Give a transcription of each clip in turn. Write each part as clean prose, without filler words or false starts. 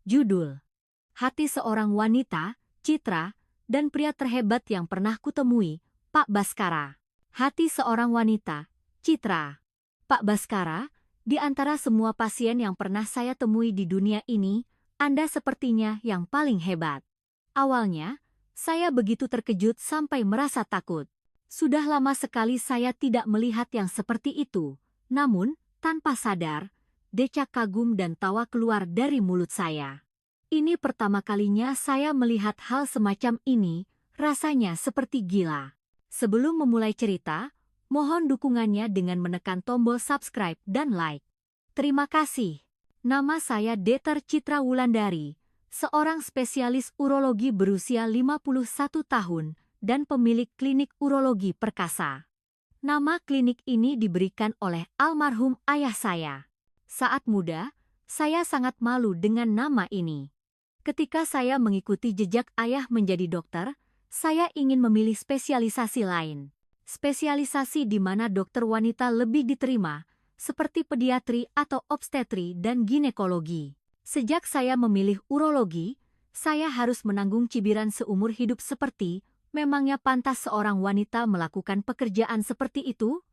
Judul: Hati Seorang Wanita, Citra, dan Pria Terhebat yang Pernah Kutemui, Pak Baskara. Hati seorang wanita, Citra. Pak Baskara, di antara semua pasien yang pernah saya temui di dunia ini, Anda sepertinya yang paling hebat. Awalnya, saya begitu terkejut sampai merasa takut. Sudah lama sekali saya tidak melihat yang seperti itu. Namun, tanpa sadar, decak kagum dan tawa keluar dari mulut saya. Ini pertama kalinya saya melihat hal semacam ini, rasanya seperti gila. Sebelum memulai cerita, mohon dukungannya dengan menekan tombol subscribe dan like. Terima kasih. Nama saya Dr. Citra Wulandari, seorang spesialis urologi berusia 51 tahun dan pemilik klinik urologi perkasa. Nama klinik ini diberikan oleh almarhum ayah saya. Saat muda, saya sangat malu dengan nama ini. Ketika saya mengikuti jejak ayah menjadi dokter, saya ingin memilih spesialisasi lain. Spesialisasi di mana dokter wanita lebih diterima, seperti pediatri atau obstetri dan ginekologi. Sejak saya memilih urologi, saya harus menanggung cibiran seumur hidup seperti, memangnya pantas seorang wanita melakukan pekerjaan seperti itu?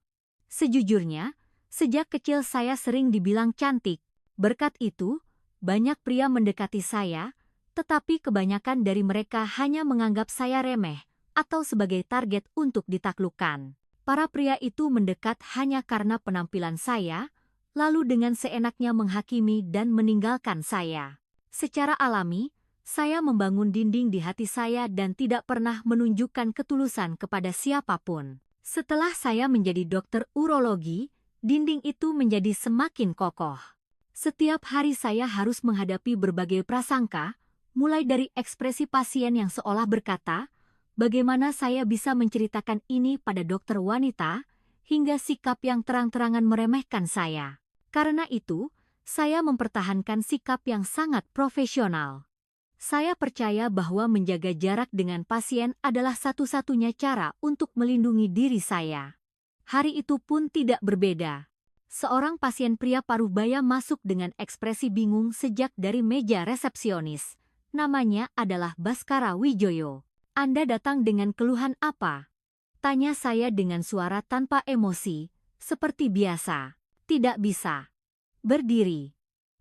Sejujurnya, sejak kecil saya sering dibilang cantik. Berkat itu, banyak pria mendekati saya, tetapi kebanyakan dari mereka hanya menganggap saya remeh atau sebagai target untuk ditaklukkan. Para pria itu mendekat hanya karena penampilan saya, lalu dengan seenaknya menghakimi dan meninggalkan saya. Secara alami, saya membangun dinding di hati saya dan tidak pernah menunjukkan ketulusan kepada siapapun. Setelah saya menjadi dokter urologi, dinding itu menjadi semakin kokoh. Setiap hari saya harus menghadapi berbagai prasangka, mulai dari ekspresi pasien yang seolah berkata, bagaimana saya bisa menceritakan ini pada dokter wanita, hingga sikap yang terang-terangan meremehkan saya. Karena itu, saya mempertahankan sikap yang sangat profesional. Saya percaya bahwa menjaga jarak dengan pasien adalah satu-satunya cara untuk melindungi diri saya. Hari itu pun tidak berbeda. Seorang pasien pria paruh baya masuk dengan ekspresi bingung sejak dari meja resepsionis. Namanya adalah Baskara Wijoyo. Anda datang dengan keluhan apa? Tanya saya dengan suara tanpa emosi, seperti biasa. Tidak bisa berdiri.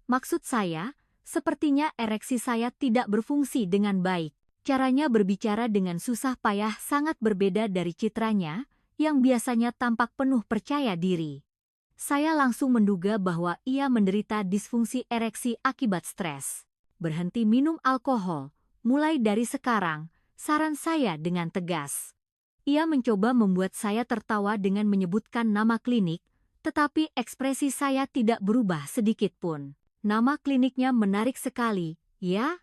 Maksud saya, sepertinya ereksi saya tidak berfungsi dengan baik. Caranya berbicara dengan susah payah sangat berbeda dari citranya, yang biasanya tampak penuh percaya diri. Saya langsung menduga bahwa ia menderita disfungsi ereksi akibat stres. Berhenti minum alkohol, mulai dari sekarang, saran saya dengan tegas. Ia mencoba membuat saya tertawa dengan menyebutkan nama klinik, tetapi ekspresi saya tidak berubah sedikit pun. Nama kliniknya menarik sekali, ya?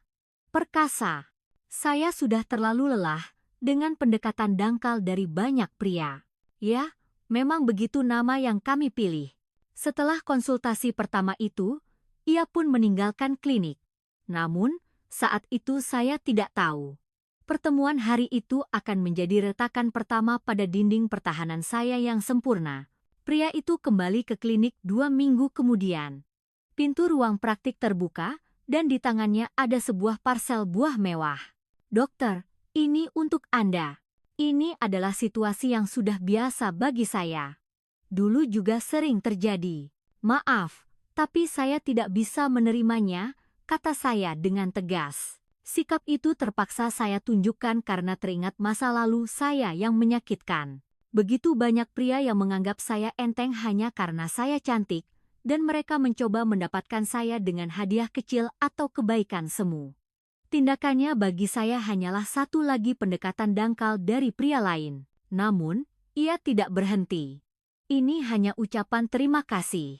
Perkasa. Saya sudah terlalu lelah dengan pendekatan dangkal dari banyak pria. Ya, memang begitu nama yang kami pilih. Setelah konsultasi pertama itu, ia pun meninggalkan klinik. Namun, saat itu saya tidak tahu. Pertemuan hari itu akan menjadi retakan pertama pada dinding pertahanan saya yang sempurna. Pria itu kembali ke klinik 2 minggu kemudian. Pintu ruang praktik terbuka, dan di tangannya ada sebuah parsel buah mewah. Dokter, ini untuk Anda. Ini adalah situasi yang sudah biasa bagi saya. Dulu juga sering terjadi. Maaf, tapi saya tidak bisa menerimanya, kata saya dengan tegas. Sikap itu terpaksa saya tunjukkan karena teringat masa lalu saya yang menyakitkan. Begitu banyak pria yang menganggap saya enteng hanya karena saya cantik, dan mereka mencoba mendapatkan saya dengan hadiah kecil atau kebaikan semu. Tindakannya bagi saya hanyalah satu lagi pendekatan dangkal dari pria lain. Namun, ia tidak berhenti. Ini hanya ucapan terima kasih.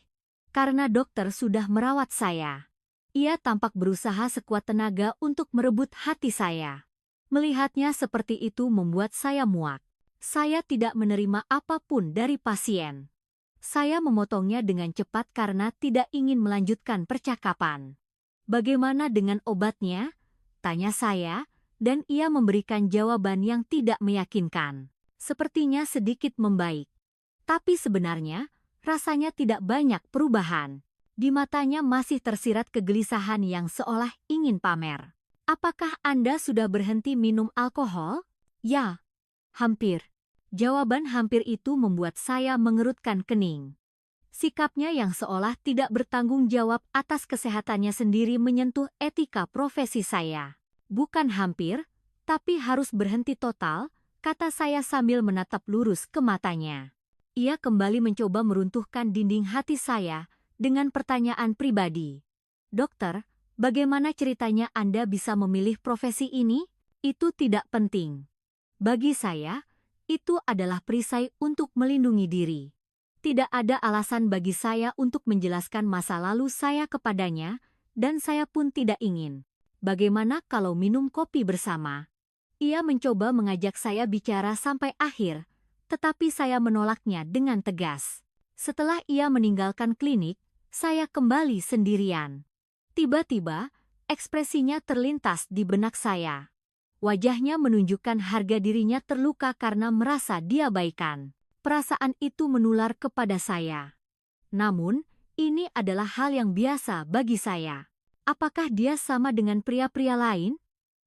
Karena dokter sudah merawat saya. Ia tampak berusaha sekuat tenaga untuk merebut hati saya. Melihatnya seperti itu membuat saya muak. Saya tidak menerima apapun dari pasien. Saya memotongnya dengan cepat karena tidak ingin melanjutkan percakapan. Bagaimana dengan obatnya? Tanya saya, dan ia memberikan jawaban yang tidak meyakinkan. Sepertinya sedikit membaik. Tapi sebenarnya, rasanya tidak banyak perubahan. Di matanya masih tersirat kegelisahan yang seolah ingin pamer. Apakah Anda sudah berhenti minum alkohol? Ya, hampir. Jawaban hampir itu membuat saya mengerutkan kening. Sikapnya yang seolah tidak bertanggung jawab atas kesehatannya sendiri menyentuh etika profesi saya. Bukan hampir, tapi harus berhenti total, kata saya sambil menatap lurus ke matanya. Ia kembali mencoba meruntuhkan dinding hati saya dengan pertanyaan pribadi. Dokter, bagaimana ceritanya Anda bisa memilih profesi ini? Itu tidak penting. Bagi saya, itu adalah perisai untuk melindungi diri. Tidak ada alasan bagi saya untuk menjelaskan masa lalu saya kepadanya, dan saya pun tidak ingin. Bagaimana kalau minum kopi bersama? Ia mencoba mengajak saya bicara sampai akhir, tetapi saya menolaknya dengan tegas. Setelah ia meninggalkan klinik, saya kembali sendirian. Tiba-tiba, ekspresinya terlintas di benak saya. Wajahnya menunjukkan harga dirinya terluka karena merasa diabaikan. Perasaan itu menular kepada saya. Namun, ini adalah hal yang biasa bagi saya. Apakah dia sama dengan pria-pria lain?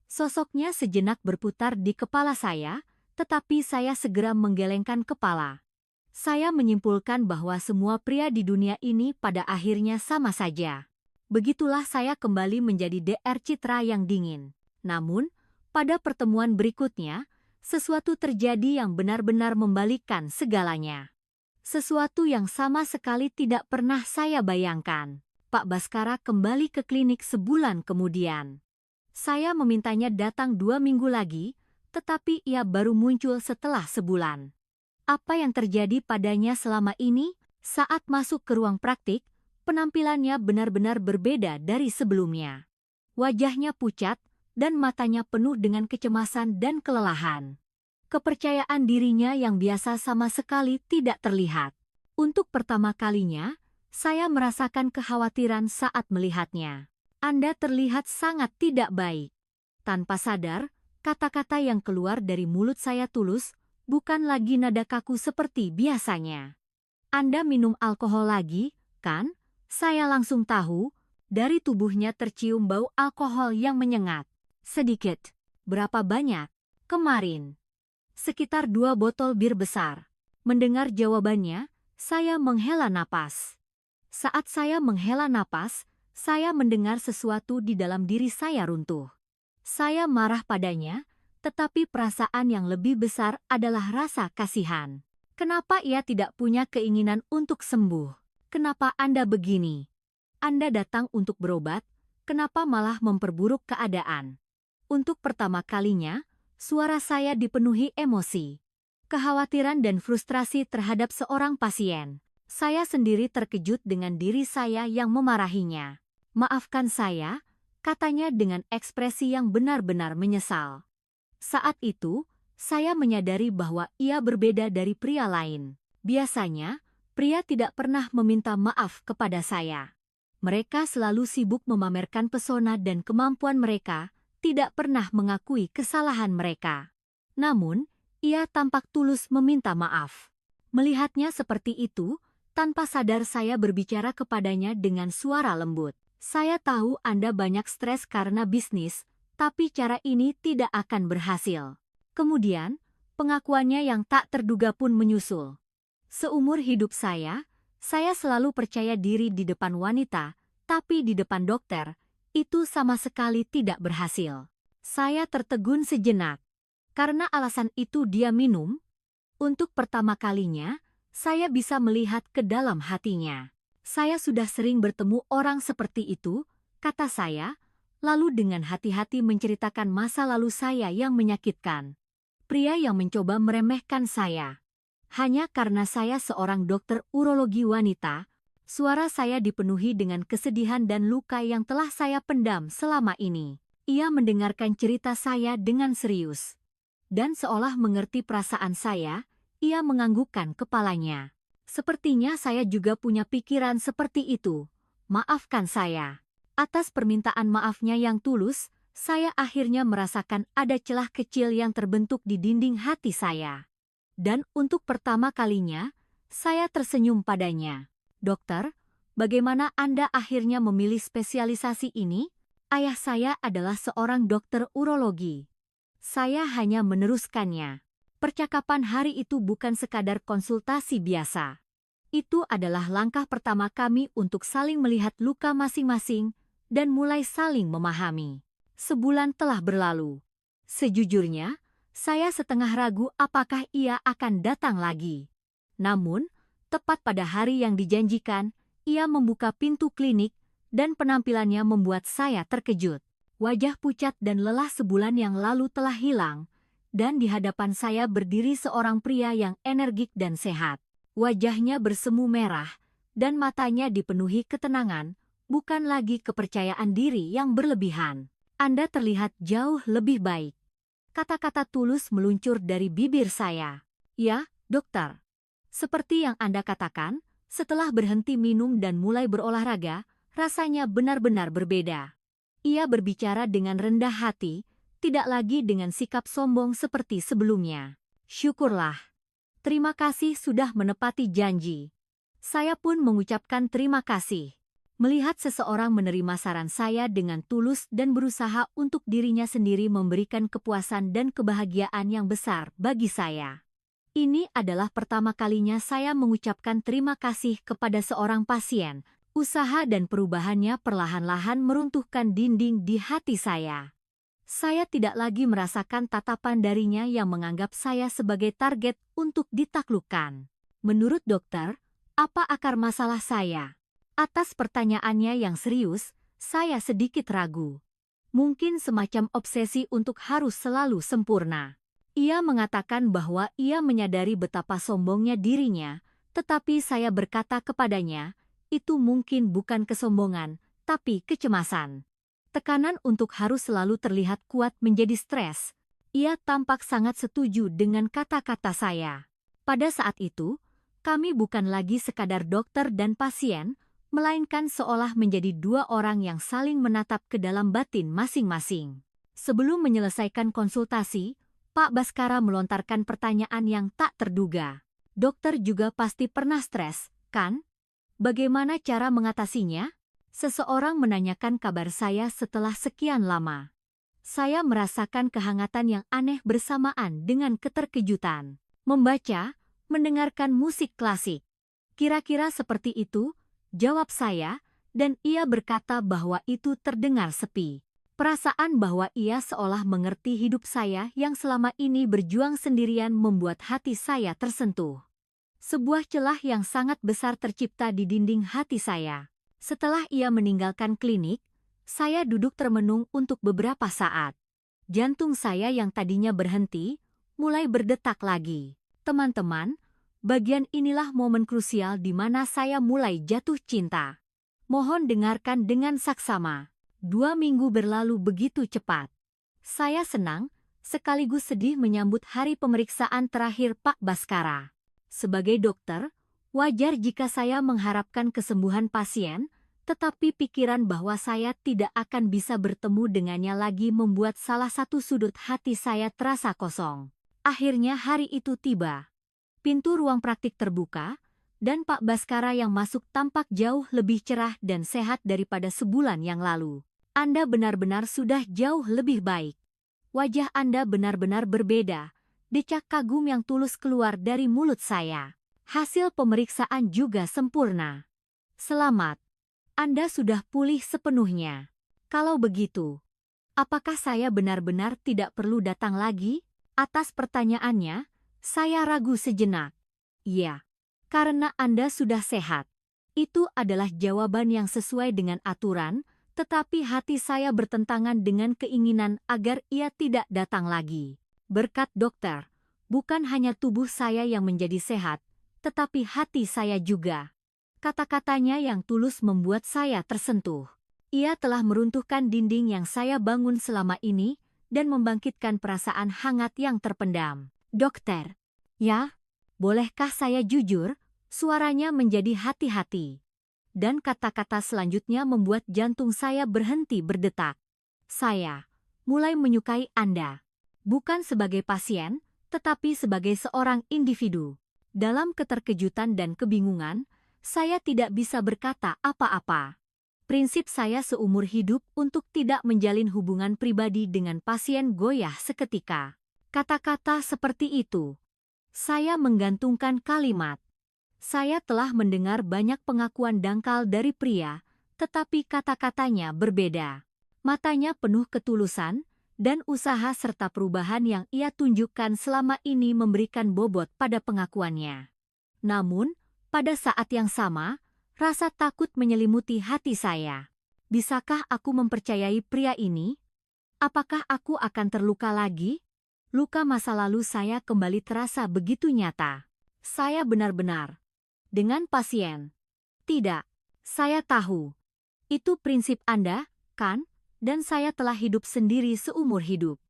Sosoknya sejenak berputar di kepala saya, tetapi saya segera menggelengkan kepala. Saya menyimpulkan bahwa semua pria di dunia ini pada akhirnya sama saja. Begitulah saya kembali menjadi DR Citra yang dingin. Namun, pada pertemuan berikutnya, sesuatu terjadi yang benar-benar membalikkan segalanya. Sesuatu yang sama sekali tidak pernah saya bayangkan. Pak Baskara kembali ke klinik sebulan kemudian. Saya memintanya datang 2 minggu lagi, tetapi ia baru muncul setelah sebulan. Apa yang terjadi padanya selama ini? Saat masuk ke ruang praktik, penampilannya benar-benar berbeda dari sebelumnya. Wajahnya pucat, dan matanya penuh dengan kecemasan dan kelelahan. Kepercayaan dirinya yang biasa sama sekali tidak terlihat. Untuk pertama kalinya, saya merasakan kekhawatiran saat melihatnya. Anda terlihat sangat tidak baik. Tanpa sadar, kata-kata yang keluar dari mulut saya tulus, bukan lagi nada kaku seperti biasanya. Anda minum alkohol lagi, kan? Saya langsung tahu, dari tubuhnya tercium bau alkohol yang menyengat. Sedikit. Berapa banyak? Kemarin. Sekitar 2 botol bir besar. Mendengar jawabannya, saya menghela napas. Saat saya menghela napas, saya mendengar sesuatu di dalam diri saya runtuh. Saya marah padanya, tetapi perasaan yang lebih besar adalah rasa kasihan. Kenapa ia tidak punya keinginan untuk sembuh? Kenapa Anda begini? Anda datang untuk berobat, kenapa malah memperburuk keadaan? Untuk pertama kalinya, suara saya dipenuhi emosi. Kekhawatiran dan frustrasi terhadap seorang pasien. Saya sendiri terkejut dengan diri saya yang memarahinya. Maafkan saya, katanya dengan ekspresi yang benar-benar menyesal. Saat itu, saya menyadari bahwa ia berbeda dari pria lain. Biasanya, pria tidak pernah meminta maaf kepada saya. Mereka selalu sibuk memamerkan pesona dan kemampuan mereka, tidak pernah mengakui kesalahan mereka. Namun, ia tampak tulus meminta maaf. Melihatnya seperti itu, tanpa sadar saya berbicara kepadanya dengan suara lembut. Saya tahu Anda banyak stres karena bisnis, tapi cara ini tidak akan berhasil. Kemudian, pengakuannya yang tak terduga pun menyusul. Seumur hidup saya selalu percaya diri di depan wanita, tapi di depan dokter, itu sama sekali tidak berhasil. Saya tertegun sejenak. Karena alasan itu dia minum. Untuk pertama kalinya, saya bisa melihat ke dalam hatinya. Saya sudah sering bertemu orang seperti itu, kata saya, lalu dengan hati-hati menceritakan masa lalu saya yang menyakitkan. Pria yang mencoba meremehkan saya. Hanya karena saya seorang dokter urologi wanita, suara saya dipenuhi dengan kesedihan dan luka yang telah saya pendam selama ini. Ia mendengarkan cerita saya dengan serius. Dan seolah mengerti perasaan saya, ia menganggukkan kepalanya. Sepertinya saya juga punya pikiran seperti itu. Maafkan saya. Atas permintaan maafnya yang tulus, saya akhirnya merasakan ada celah kecil yang terbentuk di dinding hati saya. Dan untuk pertama kalinya, saya tersenyum padanya. Dokter, Bagaimana Anda akhirnya memilih spesialisasi ini? Ayah saya adalah seorang dokter urologi. Saya hanya meneruskannya. Percakapan hari itu bukan sekadar konsultasi biasa. Itu adalah langkah pertama kami untuk saling melihat luka masing-masing dan mulai saling memahami. Sebulan telah berlalu. Sejujurnya, saya setengah ragu apakah ia akan datang lagi. Namun, tepat pada hari yang dijanjikan, ia membuka pintu klinik dan penampilannya membuat saya terkejut. Wajah pucat dan lelah sebulan yang lalu telah hilang, dan di hadapan saya berdiri seorang pria yang energik dan sehat. Wajahnya bersemu merah, dan matanya dipenuhi ketenangan, bukan lagi kepercayaan diri yang berlebihan. Anda terlihat jauh lebih baik. Kata-kata tulus meluncur dari bibir saya. Ya, dokter. Seperti yang Anda katakan, setelah berhenti minum dan mulai berolahraga, rasanya benar-benar berbeda. Ia berbicara dengan rendah hati, tidak lagi dengan sikap sombong seperti sebelumnya. Syukurlah. Terima kasih sudah menepati janji. Saya pun mengucapkan terima kasih. Melihat seseorang menerima saran saya dengan tulus dan berusaha untuk dirinya sendiri memberikan kepuasan dan kebahagiaan yang besar bagi saya. Ini adalah pertama kalinya saya mengucapkan terima kasih kepada seorang pasien. Usaha dan perubahannya perlahan-lahan meruntuhkan dinding di hati saya. Saya tidak lagi merasakan tatapan darinya yang menganggap saya sebagai target untuk ditaklukkan. Menurut dokter, apa akar masalah saya? Atas pertanyaannya yang serius, saya sedikit ragu. Mungkin semacam obsesi untuk harus selalu sempurna. Ia mengatakan bahwa ia menyadari betapa sombongnya dirinya, tetapi saya berkata kepadanya, itu mungkin bukan kesombongan, tapi kecemasan. Tekanan untuk harus selalu terlihat kuat menjadi stres. Ia tampak sangat setuju dengan kata-kata saya. Pada saat itu, kami bukan lagi sekadar dokter dan pasien, melainkan seolah menjadi dua orang yang saling menatap ke dalam batin masing-masing. Sebelum menyelesaikan konsultasi, Pak Baskara melontarkan pertanyaan yang tak terduga. Dokter juga pasti pernah stres, kan? Bagaimana cara mengatasinya? Seseorang menanyakan kabar saya setelah sekian lama. Saya merasakan kehangatan yang aneh bersamaan dengan keterkejutan. Membaca, mendengarkan musik klasik. Kira-kira seperti itu, jawab saya, dan ia berkata bahwa itu terdengar sepi. Perasaan bahwa ia seolah mengerti hidup saya yang selama ini berjuang sendirian membuat hati saya tersentuh. Sebuah celah yang sangat besar tercipta di dinding hati saya. Setelah ia meninggalkan klinik, saya duduk termenung untuk beberapa saat. Jantung saya yang tadinya berhenti, mulai berdetak lagi. Teman-teman, bagian inilah momen krusial di mana saya mulai jatuh cinta. Mohon dengarkan dengan saksama. 2 minggu berlalu begitu cepat. Saya senang, sekaligus sedih menyambut hari pemeriksaan terakhir Pak Baskara. Sebagai dokter, wajar jika saya mengharapkan kesembuhan pasien, tetapi pikiran bahwa saya tidak akan bisa bertemu dengannya lagi membuat salah satu sudut hati saya terasa kosong. Akhirnya hari itu tiba. Pintu ruang praktik terbuka, dan Pak Baskara yang masuk tampak jauh lebih cerah dan sehat daripada sebulan yang lalu. Anda benar-benar sudah jauh lebih baik. Wajah Anda benar-benar berbeda. Decak kagum yang tulus keluar dari mulut saya. Hasil pemeriksaan juga sempurna. Selamat. Anda sudah pulih sepenuhnya. Kalau begitu, apakah saya benar-benar tidak perlu datang lagi? Atas pertanyaannya, saya ragu sejenak. Iya, karena Anda sudah sehat. Itu adalah jawaban yang sesuai dengan aturan, tetapi hati saya bertentangan dengan keinginan agar ia tidak datang lagi. Berkat dokter, bukan hanya tubuh saya yang menjadi sehat, tetapi hati saya juga. Kata-katanya yang tulus membuat saya tersentuh. Ia telah meruntuhkan dinding yang saya bangun selama ini dan membangkitkan perasaan hangat yang terpendam. Dokter, ya, bolehkah saya jujur? Suaranya menjadi hati-hati. Dan kata-kata selanjutnya membuat jantung saya berhenti berdetak. Saya mulai menyukai Anda. Bukan sebagai pasien, tetapi sebagai seorang individu. Dalam keterkejutan dan kebingungan, saya tidak bisa berkata apa-apa. Prinsip saya seumur hidup untuk tidak menjalin hubungan pribadi dengan pasien goyah seketika. Kata-kata seperti itu. Saya menggantungkan kalimat. Saya telah mendengar banyak pengakuan dangkal dari pria, tetapi kata-katanya berbeda. Matanya penuh ketulusan, dan usaha serta perubahan yang ia tunjukkan selama ini memberikan bobot pada pengakuannya. Namun, pada saat yang sama, rasa takut menyelimuti hati saya. Bisakah aku mempercayai pria ini? Apakah aku akan terluka lagi? Luka masa lalu saya kembali terasa begitu nyata. Saya benar-benar dengan pasien. Tidak, saya tahu. Itu prinsip Anda, kan? Dan saya telah hidup sendiri seumur hidup.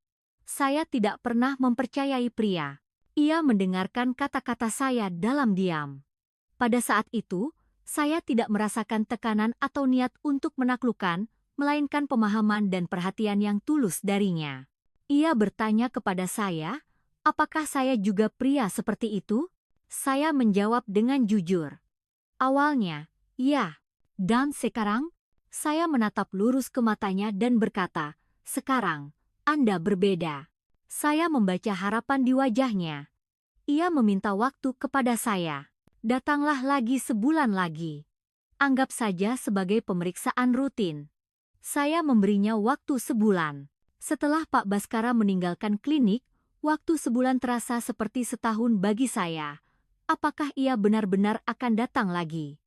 Saya tidak pernah mempercayai pria. Ia mendengarkan kata-kata saya dalam diam. Pada saat itu, saya tidak merasakan tekanan atau niat untuk menaklukkan, melainkan pemahaman dan perhatian yang tulus darinya. Ia bertanya kepada saya, apakah saya juga pria seperti itu? Saya menjawab dengan jujur. Awalnya, ya. Dan sekarang? Saya menatap lurus ke matanya dan berkata, sekarang, Anda berbeda. Saya membaca harapan di wajahnya. Ia meminta waktu kepada saya. Datanglah lagi sebulan lagi. Anggap saja sebagai pemeriksaan rutin. Saya memberinya waktu sebulan. Setelah Pak Baskara meninggalkan klinik, waktu sebulan terasa seperti setahun bagi saya. Apakah ia benar-benar akan datang lagi?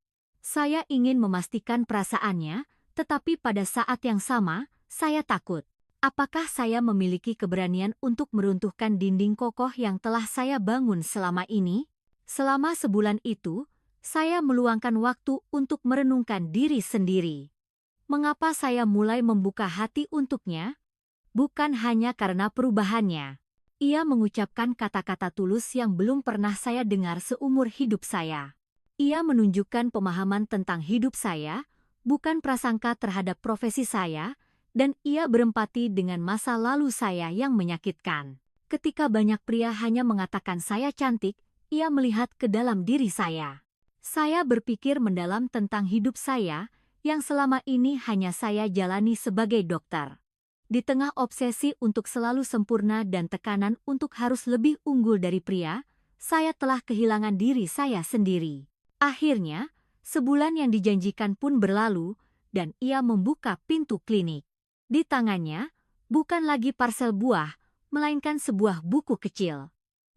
Saya ingin memastikan perasaannya, tetapi pada saat yang sama, saya takut. Apakah saya memiliki keberanian untuk meruntuhkan dinding kokoh yang telah saya bangun selama ini? Selama sebulan itu, saya meluangkan waktu untuk merenungkan diri sendiri. Mengapa saya mulai membuka hati untuknya? Bukan hanya karena perubahannya. Ia mengucapkan kata-kata tulus yang belum pernah saya dengar seumur hidup saya. Ia menunjukkan pemahaman tentang hidup saya, bukan prasangka terhadap profesi saya, dan ia berempati dengan masa lalu saya yang menyakitkan. Ketika banyak pria hanya mengatakan saya cantik, ia melihat ke dalam diri saya. Saya berpikir mendalam tentang hidup saya, yang selama ini hanya saya jalani sebagai dokter. Di tengah obsesi untuk selalu sempurna dan tekanan untuk harus lebih unggul dari pria, saya telah kehilangan diri saya sendiri. Akhirnya, sebulan yang dijanjikan pun berlalu, dan ia membuka pintu klinik. Di tangannya, bukan lagi parsel buah, melainkan sebuah buku kecil.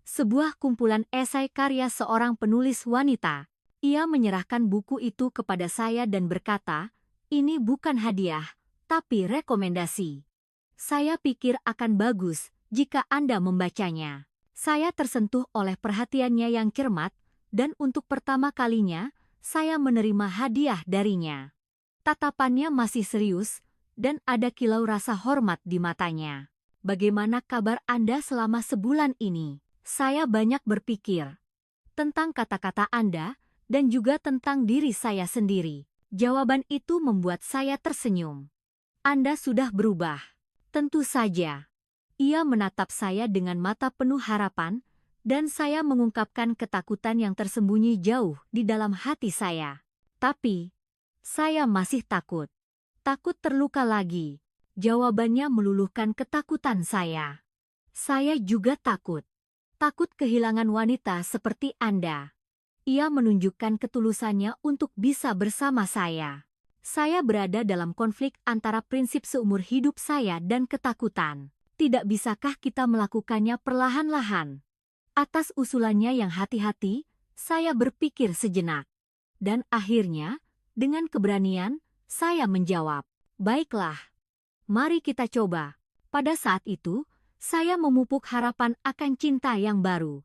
Sebuah kumpulan esai karya seorang penulis wanita. Ia menyerahkan buku itu kepada saya dan berkata, ini bukan hadiah, tapi rekomendasi. Saya pikir akan bagus jika Anda membacanya. Saya tersentuh oleh perhatiannya yang cermat, dan untuk pertama kalinya, saya menerima hadiah darinya. Tatapannya masih serius, dan ada kilau rasa hormat di matanya. Bagaimana kabar Anda selama sebulan ini? Saya banyak berpikir tentang kata-kata Anda, dan juga tentang diri saya sendiri. Jawaban itu membuat saya tersenyum. Anda sudah berubah. Tentu saja. Ia menatap saya dengan mata penuh harapan, dan saya mengungkapkan ketakutan yang tersembunyi jauh di dalam hati saya. Tapi, saya masih takut. Takut terluka lagi. Jawabannya meluluhkan ketakutan saya. Saya juga takut. Takut kehilangan wanita seperti Anda. Ia menunjukkan ketulusannya untuk bisa bersama saya. Saya berada dalam konflik antara prinsip seumur hidup saya dan ketakutan. Tidak bisakah kita melakukannya perlahan-lahan? Atas usulannya yang hati-hati, saya berpikir sejenak. Dan akhirnya, dengan keberanian, saya menjawab, baiklah. Mari kita coba. Pada saat itu, saya memupuk harapan akan cinta yang baru.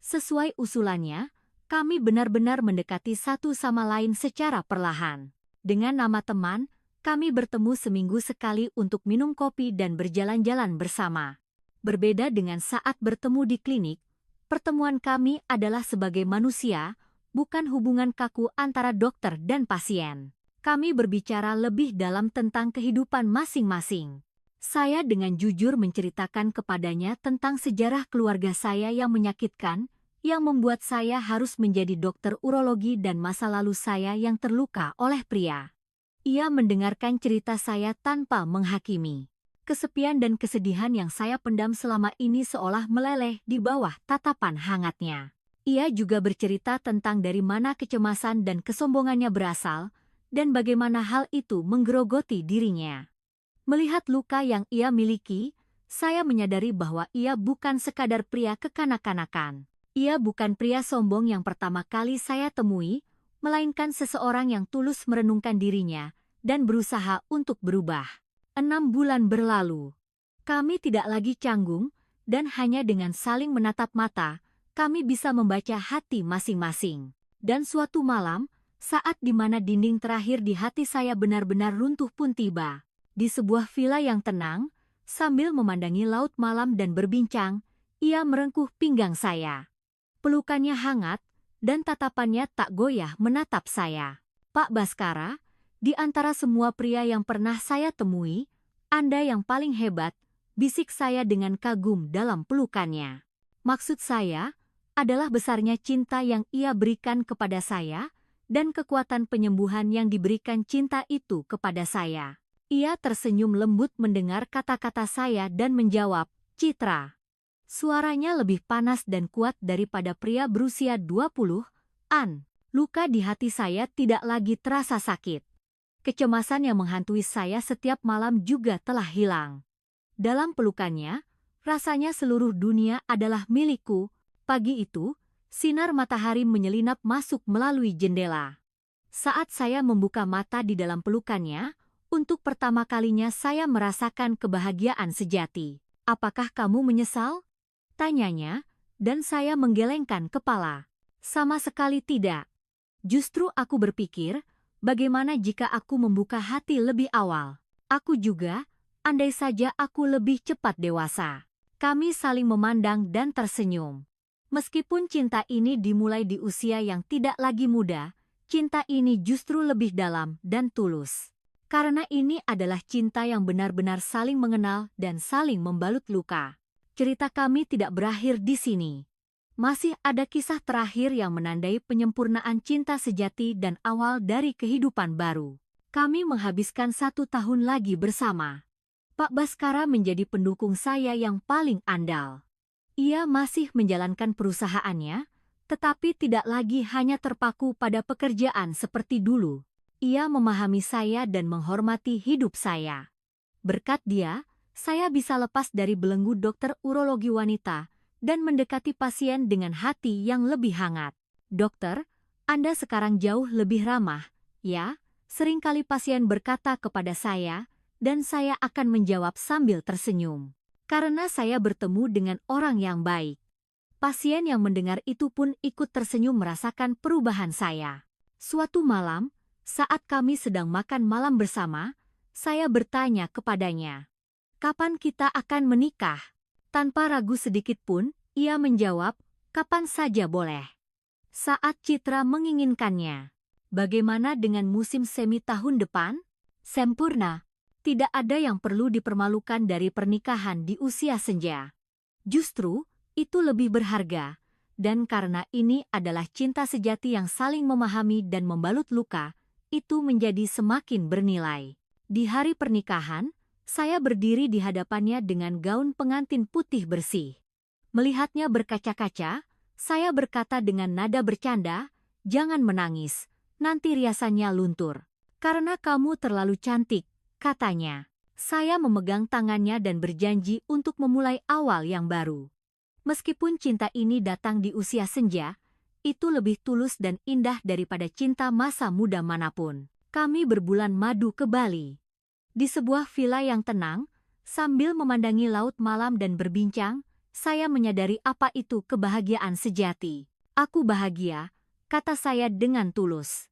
Sesuai usulannya, kami benar-benar mendekati satu sama lain secara perlahan. Dengan nama teman, kami bertemu seminggu sekali untuk minum kopi dan berjalan-jalan bersama. Berbeda dengan saat bertemu di klinik, pertemuan kami adalah sebagai manusia, bukan hubungan kaku antara dokter dan pasien. Kami berbicara lebih dalam tentang kehidupan masing-masing. Saya dengan jujur menceritakan kepadanya tentang sejarah keluarga saya yang menyakitkan, yang membuat saya harus menjadi dokter urologi dan masa lalu saya yang terluka oleh pria. Ia mendengarkan cerita saya tanpa menghakimi. Kesepian dan kesedihan yang saya pendam selama ini seolah meleleh di bawah tatapan hangatnya. Ia juga bercerita tentang dari mana kecemasan dan kesombongannya berasal, dan bagaimana hal itu menggerogoti dirinya. Melihat luka yang ia miliki, saya menyadari bahwa ia bukan sekadar pria kekanak-kanakan. Ia bukan pria sombong yang pertama kali saya temui, melainkan seseorang yang tulus merenungkan dirinya dan berusaha untuk berubah. 6 bulan berlalu. Kami tidak lagi canggung, dan hanya dengan saling menatap mata, kami bisa membaca hati masing-masing. Dan suatu malam, saat di mana dinding terakhir di hati saya benar-benar runtuh pun tiba. Di sebuah villa yang tenang, sambil memandangi laut malam dan berbincang, ia merengkuh pinggang saya. Pelukannya hangat, dan tatapannya tak goyah menatap saya. Pak Baskara, di antara semua pria yang pernah saya temui, Anda yang paling hebat, bisik saya dengan kagum dalam pelukannya. Maksud saya adalah besarnya cinta yang ia berikan kepada saya, dan kekuatan penyembuhan yang diberikan cinta itu kepada saya. Ia tersenyum lembut mendengar kata-kata saya dan menjawab, "Citra." Suaranya lebih panas dan kuat daripada pria berusia 20-an. Luka di hati saya tidak lagi terasa sakit. Kecemasan yang menghantui saya setiap malam juga telah hilang. Dalam pelukannya, rasanya seluruh dunia adalah milikku. Pagi itu, sinar matahari menyelinap masuk melalui jendela. Saat saya membuka mata di dalam pelukannya, untuk pertama kalinya saya merasakan kebahagiaan sejati. "Apakah kamu menyesal?" tanyanya, dan saya menggelengkan kepala. Sama sekali tidak. Justru aku berpikir, bagaimana jika aku membuka hati lebih awal? Aku juga, andai saja aku lebih cepat dewasa. Kami saling memandang dan tersenyum. Meskipun cinta ini dimulai di usia yang tidak lagi muda, cinta ini justru lebih dalam dan tulus. Karena ini adalah cinta yang benar-benar saling mengenal dan saling membalut luka. Cerita kami tidak berakhir di sini. Masih ada kisah terakhir yang menandai penyempurnaan cinta sejati dan awal dari kehidupan baru. Kami menghabiskan 1 tahun lagi bersama. Pak Baskara menjadi pendukung saya yang paling andal. Ia masih menjalankan perusahaannya, tetapi tidak lagi hanya terpaku pada pekerjaan seperti dulu. Ia memahami saya dan menghormati hidup saya. Berkat dia, saya bisa lepas dari belenggu dokter urologi wanita dan mendekati pasien dengan hati yang lebih hangat. "Dokter, Anda sekarang jauh lebih ramah, ya?" Seringkali pasien berkata kepada saya, dan saya akan menjawab sambil tersenyum. Karena saya bertemu dengan orang yang baik. Pasien yang mendengar itu pun ikut tersenyum merasakan perubahan saya. Suatu malam, saat kami sedang makan malam bersama, saya bertanya kepadanya, "Kapan kita akan menikah?" Tanpa ragu sedikit pun, ia menjawab, "Kapan saja boleh." Saat Citra menginginkannya. "Bagaimana dengan musim semi tahun depan?" "Sempurna. Tidak ada yang perlu dipermalukan dari pernikahan di usia senja. Justru, itu lebih berharga. Dan karena ini adalah cinta sejati yang saling memahami dan membalut luka, itu menjadi semakin bernilai." Di hari pernikahan, saya berdiri di hadapannya dengan gaun pengantin putih bersih. Melihatnya berkaca-kaca, saya berkata dengan nada bercanda, "Jangan menangis, nanti riasannya luntur." "Karena kamu terlalu cantik," katanya. Saya memegang tangannya dan berjanji untuk memulai awal yang baru. Meskipun cinta ini datang di usia senja, itu lebih tulus dan indah daripada cinta masa muda manapun. Kami berbulan madu ke Bali. Di sebuah villa yang tenang, sambil memandangi laut malam dan berbincang, saya menyadari apa itu kebahagiaan sejati. "Aku bahagia," kata saya dengan tulus.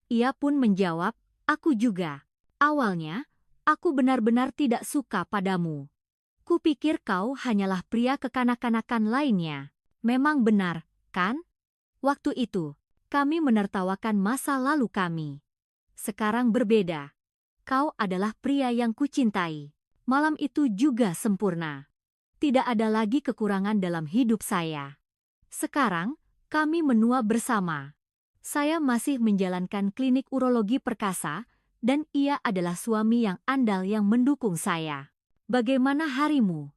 Ia pun menjawab, "Aku juga. Awalnya, aku benar-benar tidak suka padamu. Kupikir kau hanyalah pria kekanak-kanakan lainnya." Memang benar, kan? Waktu itu, kami menertawakan masa lalu kami. Sekarang berbeda. Kau adalah pria yang kucintai. Malam itu juga sempurna. Tidak ada lagi kekurangan dalam hidup saya. Sekarang, kami menua bersama. Saya masih menjalankan klinik urologi perkasa, dan ia adalah suami yang andal yang mendukung saya. Bagaimana harimu?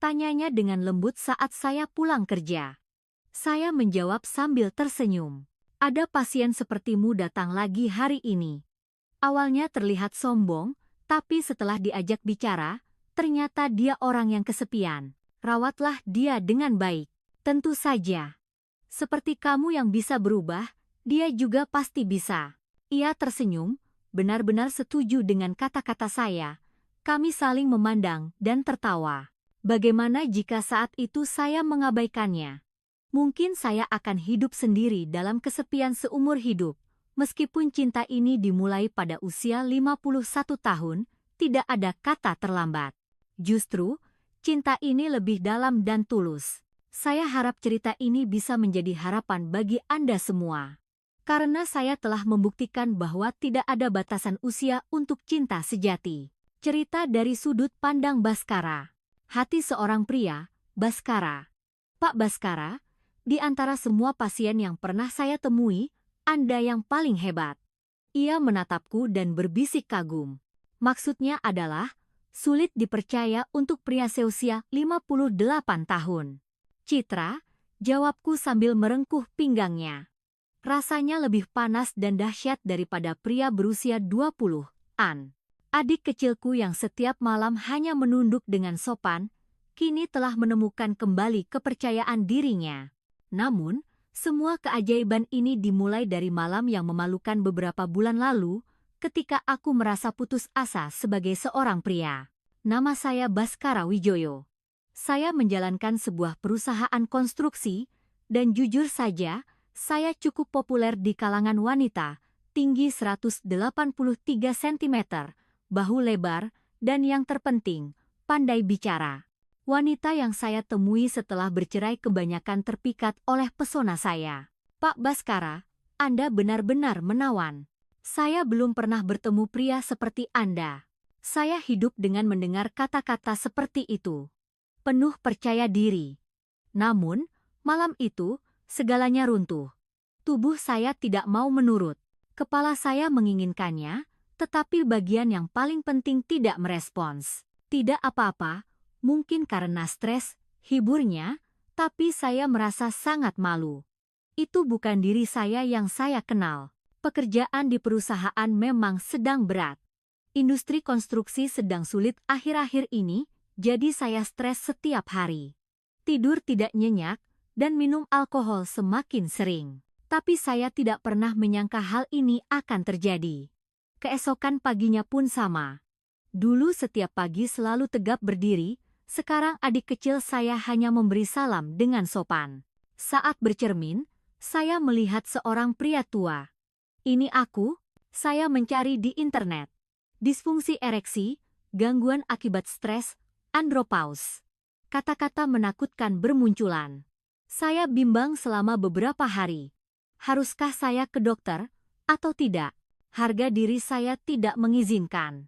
Tanyanya dengan lembut saat saya pulang kerja. Saya menjawab sambil tersenyum. Ada pasien sepertimu datang lagi hari ini. Awalnya terlihat sombong, tapi setelah diajak bicara, ternyata dia orang yang kesepian. Rawatlah dia dengan baik. Tentu saja. Seperti kamu yang bisa berubah, dia juga pasti bisa. Ia tersenyum, benar-benar setuju dengan kata-kata saya. Kami saling memandang dan tertawa. Bagaimana jika saat itu saya mengabaikannya? Mungkin saya akan hidup sendiri dalam kesepian seumur hidup. Meskipun cinta ini dimulai pada usia 51 tahun, tidak ada kata terlambat. Justru, cinta ini lebih dalam dan tulus. Saya harap cerita ini bisa menjadi harapan bagi Anda semua. Karena saya telah membuktikan bahwa tidak ada batasan usia untuk cinta sejati. Cerita dari sudut pandang Baskara. Hati seorang pria, Baskara. Pak Baskara, di antara semua pasien yang pernah saya temui, Anda yang paling hebat. Ia menatapku dan berbisik kagum. Maksudnya adalah, sulit dipercaya untuk pria seusia 58 tahun. Citra, jawabku sambil merengkuh pinggangnya. Rasanya lebih panas dan dahsyat daripada pria berusia 20-an. Adik kecilku yang setiap malam hanya menunduk dengan sopan, kini telah menemukan kembali kepercayaan dirinya. Namun, semua keajaiban ini dimulai dari malam yang memalukan beberapa bulan lalu, ketika aku merasa putus asa sebagai seorang pria. Nama saya Baskara Wijoyo. Saya menjalankan sebuah perusahaan konstruksi, dan jujur saja, saya cukup populer di kalangan wanita, tinggi 183 cm, bahu lebar, dan yang terpenting, pandai bicara. Wanita yang saya temui setelah bercerai kebanyakan terpikat oleh pesona saya. Pak Baskara, Anda benar-benar menawan. Saya belum pernah bertemu pria seperti Anda. Saya hidup dengan mendengar kata-kata seperti itu. Penuh percaya diri. Namun, malam itu, segalanya runtuh. Tubuh saya tidak mau menurut. Kepala saya menginginkannya, tetapi bagian yang paling penting tidak merespons. Tidak apa-apa, mungkin karena stres, hiburnya, tapi saya merasa sangat malu. Itu bukan diri saya yang saya kenal. Pekerjaan di perusahaan memang sedang berat. Industri konstruksi sedang sulit akhir-akhir ini, jadi saya stres setiap hari. Tidur tidak nyenyak, dan minum alkohol semakin sering. Tapi saya tidak pernah menyangka hal ini akan terjadi. Keesokan paginya pun sama. Dulu setiap pagi selalu tegap berdiri, sekarang adik kecil saya hanya memberi salam dengan sopan. Saat bercermin, saya melihat seorang pria tua. Ini aku, saya mencari di internet. Disfungsi ereksi, gangguan akibat stres, andropause. Kata-kata menakutkan bermunculan. Saya bimbang selama beberapa hari. Haruskah saya ke dokter, atau tidak? Harga diri saya tidak mengizinkan.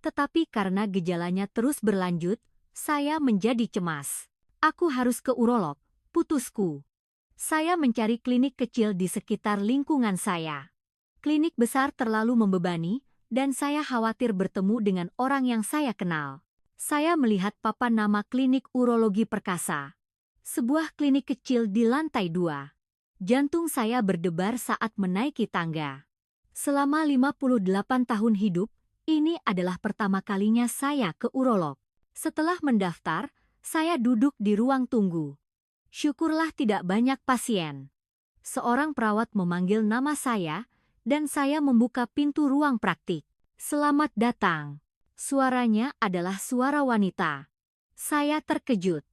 Tetapi karena gejalanya terus berlanjut, saya menjadi cemas. Aku harus ke urolog, putusku. Saya mencari klinik kecil di sekitar lingkungan saya. Klinik besar terlalu membebani, dan saya khawatir bertemu dengan orang yang saya kenal. Saya melihat papan nama klinik urologi perkasa. Sebuah klinik kecil di lantai 2. Jantung saya berdebar saat menaiki tangga. Selama 58 tahun hidup, ini adalah pertama kalinya saya ke urolog. Setelah mendaftar, saya duduk di ruang tunggu. Syukurlah tidak banyak pasien. Seorang perawat memanggil nama saya, dan saya membuka pintu ruang praktik. Selamat datang. Suaranya adalah suara wanita. Saya terkejut.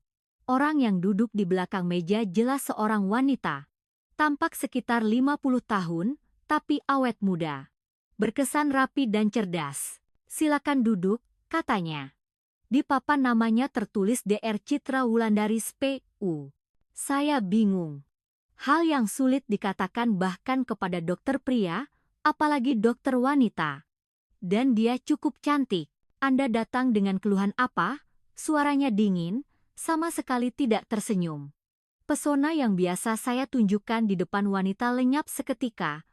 Orang yang duduk di belakang meja jelas seorang wanita. Tampak sekitar 50 tahun, tapi awet muda. Berkesan rapi dan cerdas. Silakan duduk, katanya. Di papan namanya tertulis Dr. Citra Wulandari SPU. Saya bingung. Hal yang sulit dikatakan bahkan kepada dokter pria, apalagi dokter wanita. Dan dia cukup cantik. Anda datang dengan keluhan apa? Suaranya dingin, sama sekali tidak tersenyum. Pesona yang biasa saya tunjukkan di depan wanita lenyap seketika.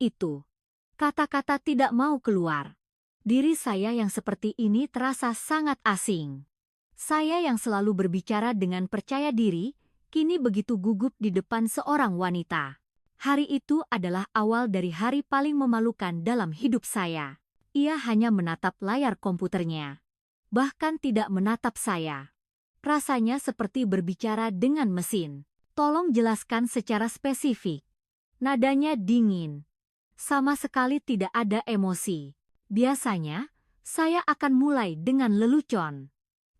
Itu. Kata-kata tidak mau keluar. Diri saya yang seperti ini terasa sangat asing. Saya yang selalu berbicara dengan percaya diri, kini begitu gugup di depan seorang wanita. Hari itu adalah awal dari hari paling memalukan dalam hidup saya. Ia hanya menatap layar komputernya. Bahkan tidak menatap saya. Rasanya seperti berbicara dengan mesin. Tolong jelaskan secara spesifik. Nadanya dingin. Sama sekali tidak ada emosi. Biasanya, saya akan mulai dengan lelucon.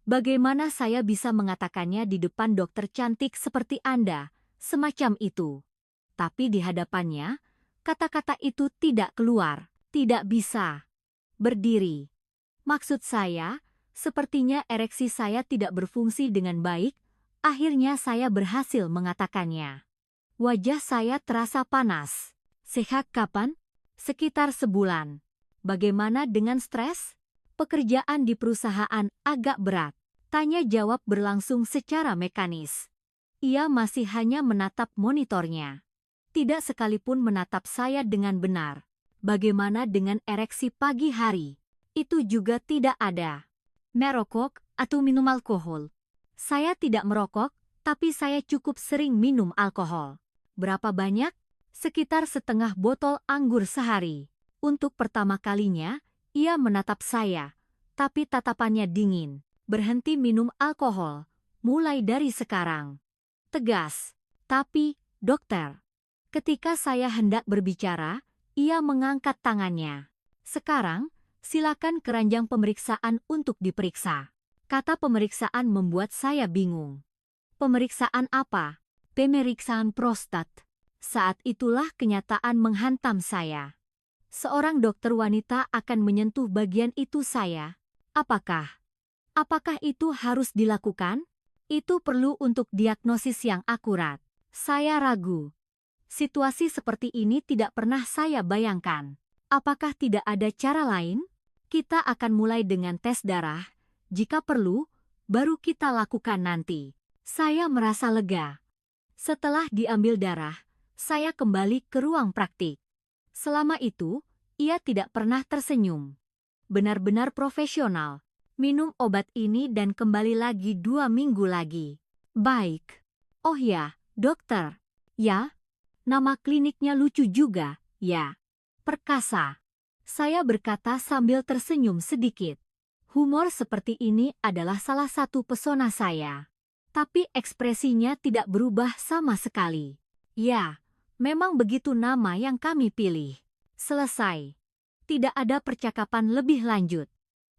Bagaimana saya bisa mengatakannya di depan dokter cantik seperti Anda, semacam itu. Tapi di hadapannya, kata-kata itu tidak keluar, tidak bisa. Berdiri. Maksud saya, sepertinya ereksi saya tidak berfungsi dengan baik, akhirnya saya berhasil mengatakannya. Wajah saya terasa panas. Sehat kapan? Sekitar sebulan. Bagaimana dengan stres? Pekerjaan di perusahaan agak berat. Tanya jawab berlangsung secara mekanis. Ia masih hanya menatap monitornya. Tidak sekalipun menatap saya dengan benar. Bagaimana dengan ereksi pagi hari? Itu juga tidak ada. Merokok atau minum alkohol? Saya tidak merokok, tapi saya cukup sering minum alkohol. Berapa banyak? Sekitar setengah botol anggur sehari. Untuk pertama kalinya, ia menatap saya, tapi tatapannya dingin. Berhenti minum alkohol, mulai dari sekarang. Tegas. Tapi, dokter. Ketika saya hendak berbicara, ia mengangkat tangannya. Sekarang, silakan keranjang pemeriksaan untuk diperiksa. Kata pemeriksaan membuat saya bingung. Pemeriksaan apa? Pemeriksaan prostat. Saat itulah kenyataan menghantam saya. Seorang dokter wanita akan menyentuh bagian itu saya. Apakah itu harus dilakukan? Itu perlu untuk diagnosis yang akurat. Saya ragu. Situasi seperti ini tidak pernah saya bayangkan. Apakah tidak ada cara lain? Kita akan mulai dengan tes darah. Jika perlu, baru kita lakukan nanti. Saya merasa lega. Setelah diambil darah, saya kembali ke ruang praktik. Selama itu, ia tidak pernah tersenyum. Benar-benar profesional. Minum obat ini dan kembali lagi 2 minggu lagi. Baik. Oh ya, dokter. Ya? Nama kliniknya lucu juga, ya. Perkasa. Saya berkata sambil tersenyum sedikit. Humor seperti ini adalah salah satu pesona saya. Tapi ekspresinya tidak berubah sama sekali. Ya, memang begitu nama yang kami pilih. Selesai. Tidak ada percakapan lebih lanjut.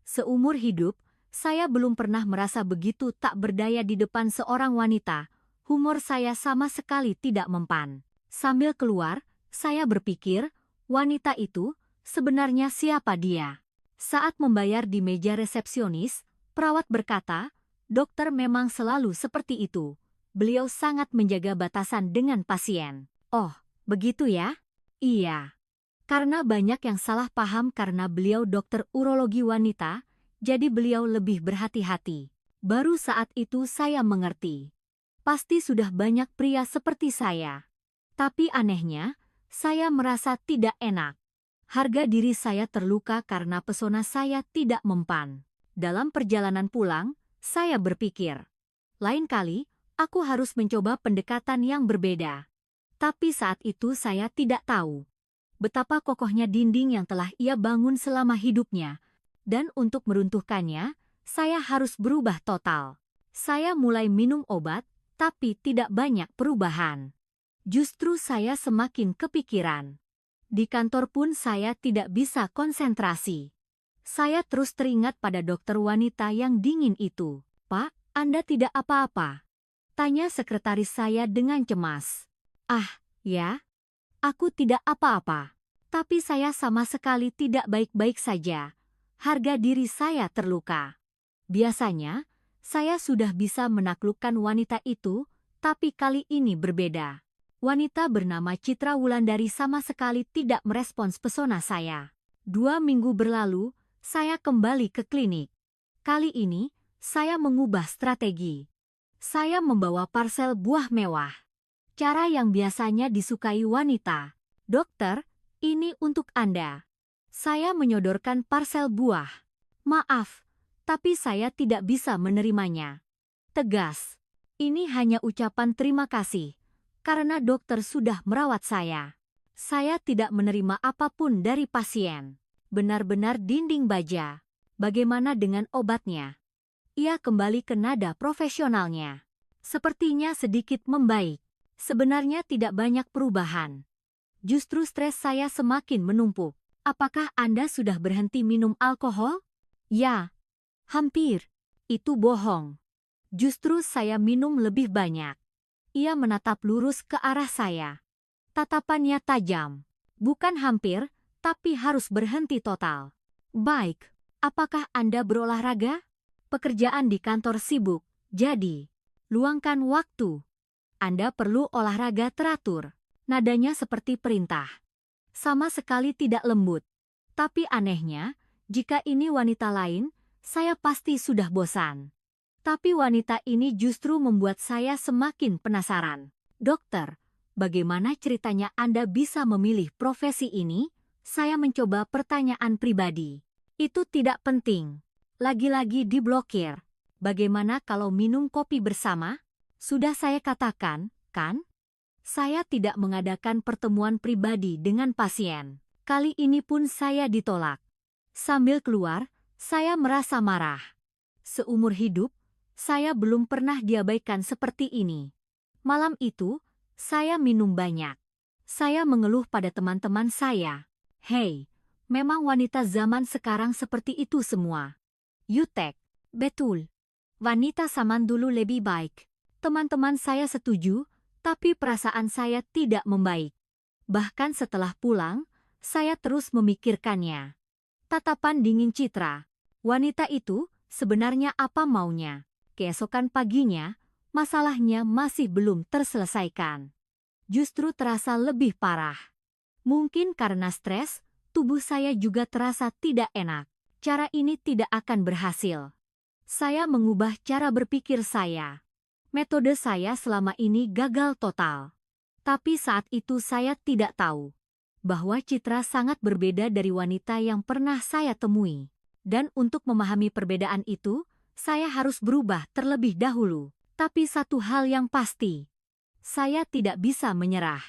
Seumur hidup, saya belum pernah merasa begitu tak berdaya di depan seorang wanita. Humor saya sama sekali tidak mempan. Sambil keluar, saya berpikir, wanita itu, sebenarnya siapa dia? Saat membayar di meja resepsionis, perawat berkata, dokter memang selalu seperti itu. Beliau sangat menjaga batasan dengan pasien. Oh, begitu ya? Iya. Karena banyak yang salah paham karena beliau dokter urologi wanita, jadi beliau lebih berhati-hati. Baru saat itu saya mengerti. Pasti sudah banyak pria seperti saya. Tapi anehnya, saya merasa tidak enak. Harga diri saya terluka karena pesona saya tidak mempan. Dalam perjalanan pulang, saya berpikir, lain kali, aku harus mencoba pendekatan yang berbeda. Tapi saat itu saya tidak tahu betapa kokohnya dinding yang telah ia bangun selama hidupnya, dan untuk meruntuhkannya, saya harus berubah total. Saya mulai minum obat, tapi tidak banyak perubahan. Justru saya semakin kepikiran. Di kantor pun saya tidak bisa konsentrasi. Saya terus teringat pada dokter wanita yang dingin itu. Pak, Anda tidak apa-apa? Tanya sekretaris saya dengan cemas. Ah, ya? Aku tidak apa-apa. Tapi saya sama sekali tidak baik-baik saja. Harga diri saya terluka. Biasanya, saya sudah bisa menaklukkan wanita itu, tapi kali ini berbeda. Wanita bernama Citra Wulandari sama sekali tidak merespons pesona saya. 2 minggu berlalu, saya kembali ke klinik. Kali ini, saya mengubah strategi. Saya membawa parsel buah mewah. Cara yang biasanya disukai wanita. Dokter, ini untuk Anda. Saya menyodorkan parsel buah. Maaf, tapi saya tidak bisa menerimanya. Tegas. Ini hanya ucapan terima kasih, karena dokter sudah merawat saya. Saya tidak menerima apapun dari pasien. Benar-benar dinding baja. Bagaimana dengan obatnya? Ia kembali ke nada profesionalnya. Sepertinya sedikit membaik. Sebenarnya tidak banyak perubahan. Justru stres saya semakin menumpuk. Apakah Anda sudah berhenti minum alkohol? Ya, hampir. Itu bohong. Justru saya minum lebih banyak. Ia menatap lurus ke arah saya. Tatapannya tajam. Bukan hampir, tapi harus berhenti total. Baik, apakah Anda berolahraga? Pekerjaan di kantor sibuk, jadi luangkan waktu. Anda perlu olahraga teratur. Nadanya seperti perintah. Sama sekali tidak lembut. Tapi anehnya, jika ini wanita lain, saya pasti sudah bosan. Tapi wanita ini justru membuat saya semakin penasaran. Dokter, bagaimana ceritanya Anda bisa memilih profesi ini? Saya mencoba pertanyaan pribadi. Itu tidak penting. Lagi-lagi diblokir. Bagaimana kalau minum kopi bersama? Sudah saya katakan, kan? Saya tidak mengadakan pertemuan pribadi dengan pasien. Kali ini pun saya ditolak. Sambil keluar, saya merasa marah. Seumur hidup, saya belum pernah diabaikan seperti ini. Malam itu, saya minum banyak. Saya mengeluh pada teman-teman saya. Hei, memang wanita zaman sekarang seperti itu semua. Yutek, betul. Wanita zaman dulu lebih baik. Teman-teman saya setuju, tapi perasaan saya tidak membaik. Bahkan setelah pulang, saya terus memikirkannya. Tatapan dingin Citra. Wanita itu sebenarnya apa maunya? Keesokan paginya, masalahnya masih belum terselesaikan. Justru terasa lebih parah. Mungkin karena stres, tubuh saya juga terasa tidak enak. Cara ini tidak akan berhasil. Saya mengubah cara berpikir saya. Metode saya selama ini gagal total. Tapi saat itu saya tidak tahu bahwa Citra sangat berbeda dari wanita yang pernah saya temui. Dan untuk memahami perbedaan itu, saya harus berubah terlebih dahulu. Tapi satu hal yang pasti, saya tidak bisa menyerah.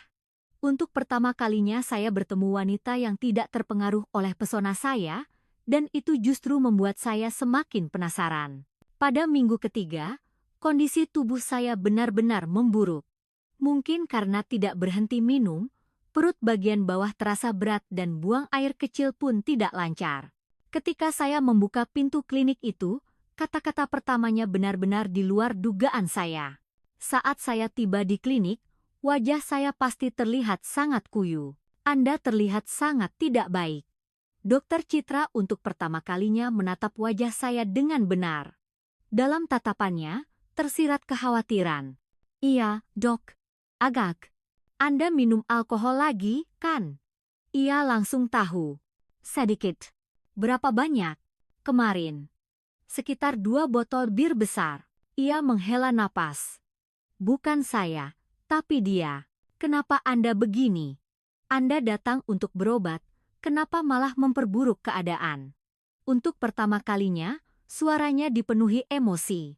Untuk pertama kalinya saya bertemu wanita yang tidak terpengaruh oleh pesona saya, dan itu justru membuat saya semakin penasaran. Pada minggu ketiga, kondisi tubuh saya benar-benar memburuk. Mungkin karena tidak berhenti minum, perut bagian bawah terasa berat dan buang air kecil pun tidak lancar. Ketika saya membuka pintu klinik itu, kata-kata pertamanya benar-benar di luar dugaan saya. Saat saya tiba di klinik, wajah saya pasti terlihat sangat kuyu. Anda terlihat sangat tidak baik. Dokter Citra untuk pertama kalinya menatap wajah saya dengan benar. Dalam tatapannya, tersirat kekhawatiran. Iya, dok. Agak. Anda minum alkohol lagi, kan? Ia langsung tahu. Sedikit. Berapa banyak? Kemarin. Sekitar 2 botol bir besar. Ia menghela napas. Bukan saya, tapi dia. Kenapa Anda begini? Anda datang untuk berobat, kenapa malah memperburuk keadaan? Untuk pertama kalinya, suaranya dipenuhi emosi.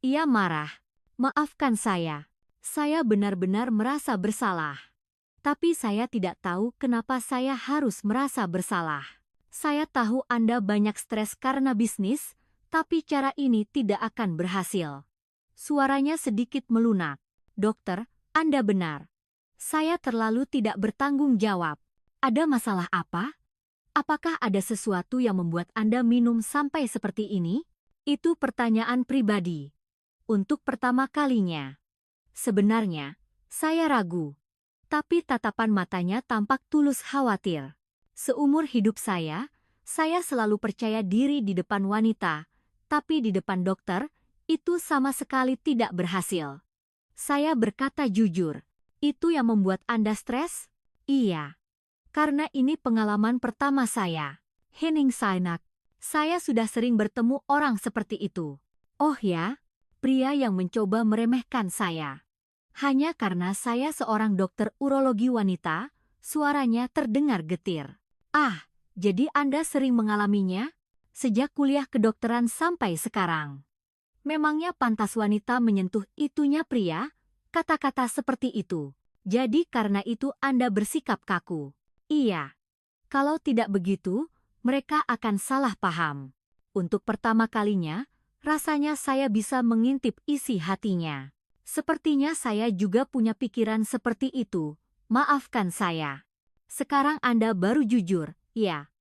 Ia marah. Maafkan saya. Saya benar-benar merasa bersalah. Tapi saya tidak tahu kenapa saya harus merasa bersalah. Saya tahu Anda banyak stres karena bisnis, tapi cara ini tidak akan berhasil. Suaranya sedikit melunak. Dokter, Anda benar. Saya terlalu tidak bertanggung jawab. Ada masalah apa? Apakah ada sesuatu yang membuat Anda minum sampai seperti ini? Itu pertanyaan pribadi. Untuk pertama kalinya. Sebenarnya, saya ragu. Tapi tatapan matanya tampak tulus khawatir. Seumur hidup saya selalu percaya diri di depan wanita, tapi di depan dokter, itu sama sekali tidak berhasil. Saya berkata jujur, itu yang membuat Anda stres? Iya. Karena ini pengalaman pertama saya. Henning Sainak. Saya sudah sering bertemu orang seperti itu. Oh ya? pria yang mencoba meremehkan saya. Hanya karena saya seorang dokter urologi wanita, suaranya terdengar getir. Ah, jadi Anda sering mengalaminya? Sejak kuliah kedokteran sampai sekarang. Memangnya pantas wanita menyentuh itunya pria? Kata-kata seperti itu. Jadi karena itu Anda bersikap kaku. Iya. Kalau tidak begitu, mereka akan salah paham. Untuk pertama kalinya, rasanya saya bisa mengintip isi hatinya. Sepertinya saya juga punya pikiran seperti itu. Maafkan saya. Sekarang Anda baru jujur, ya.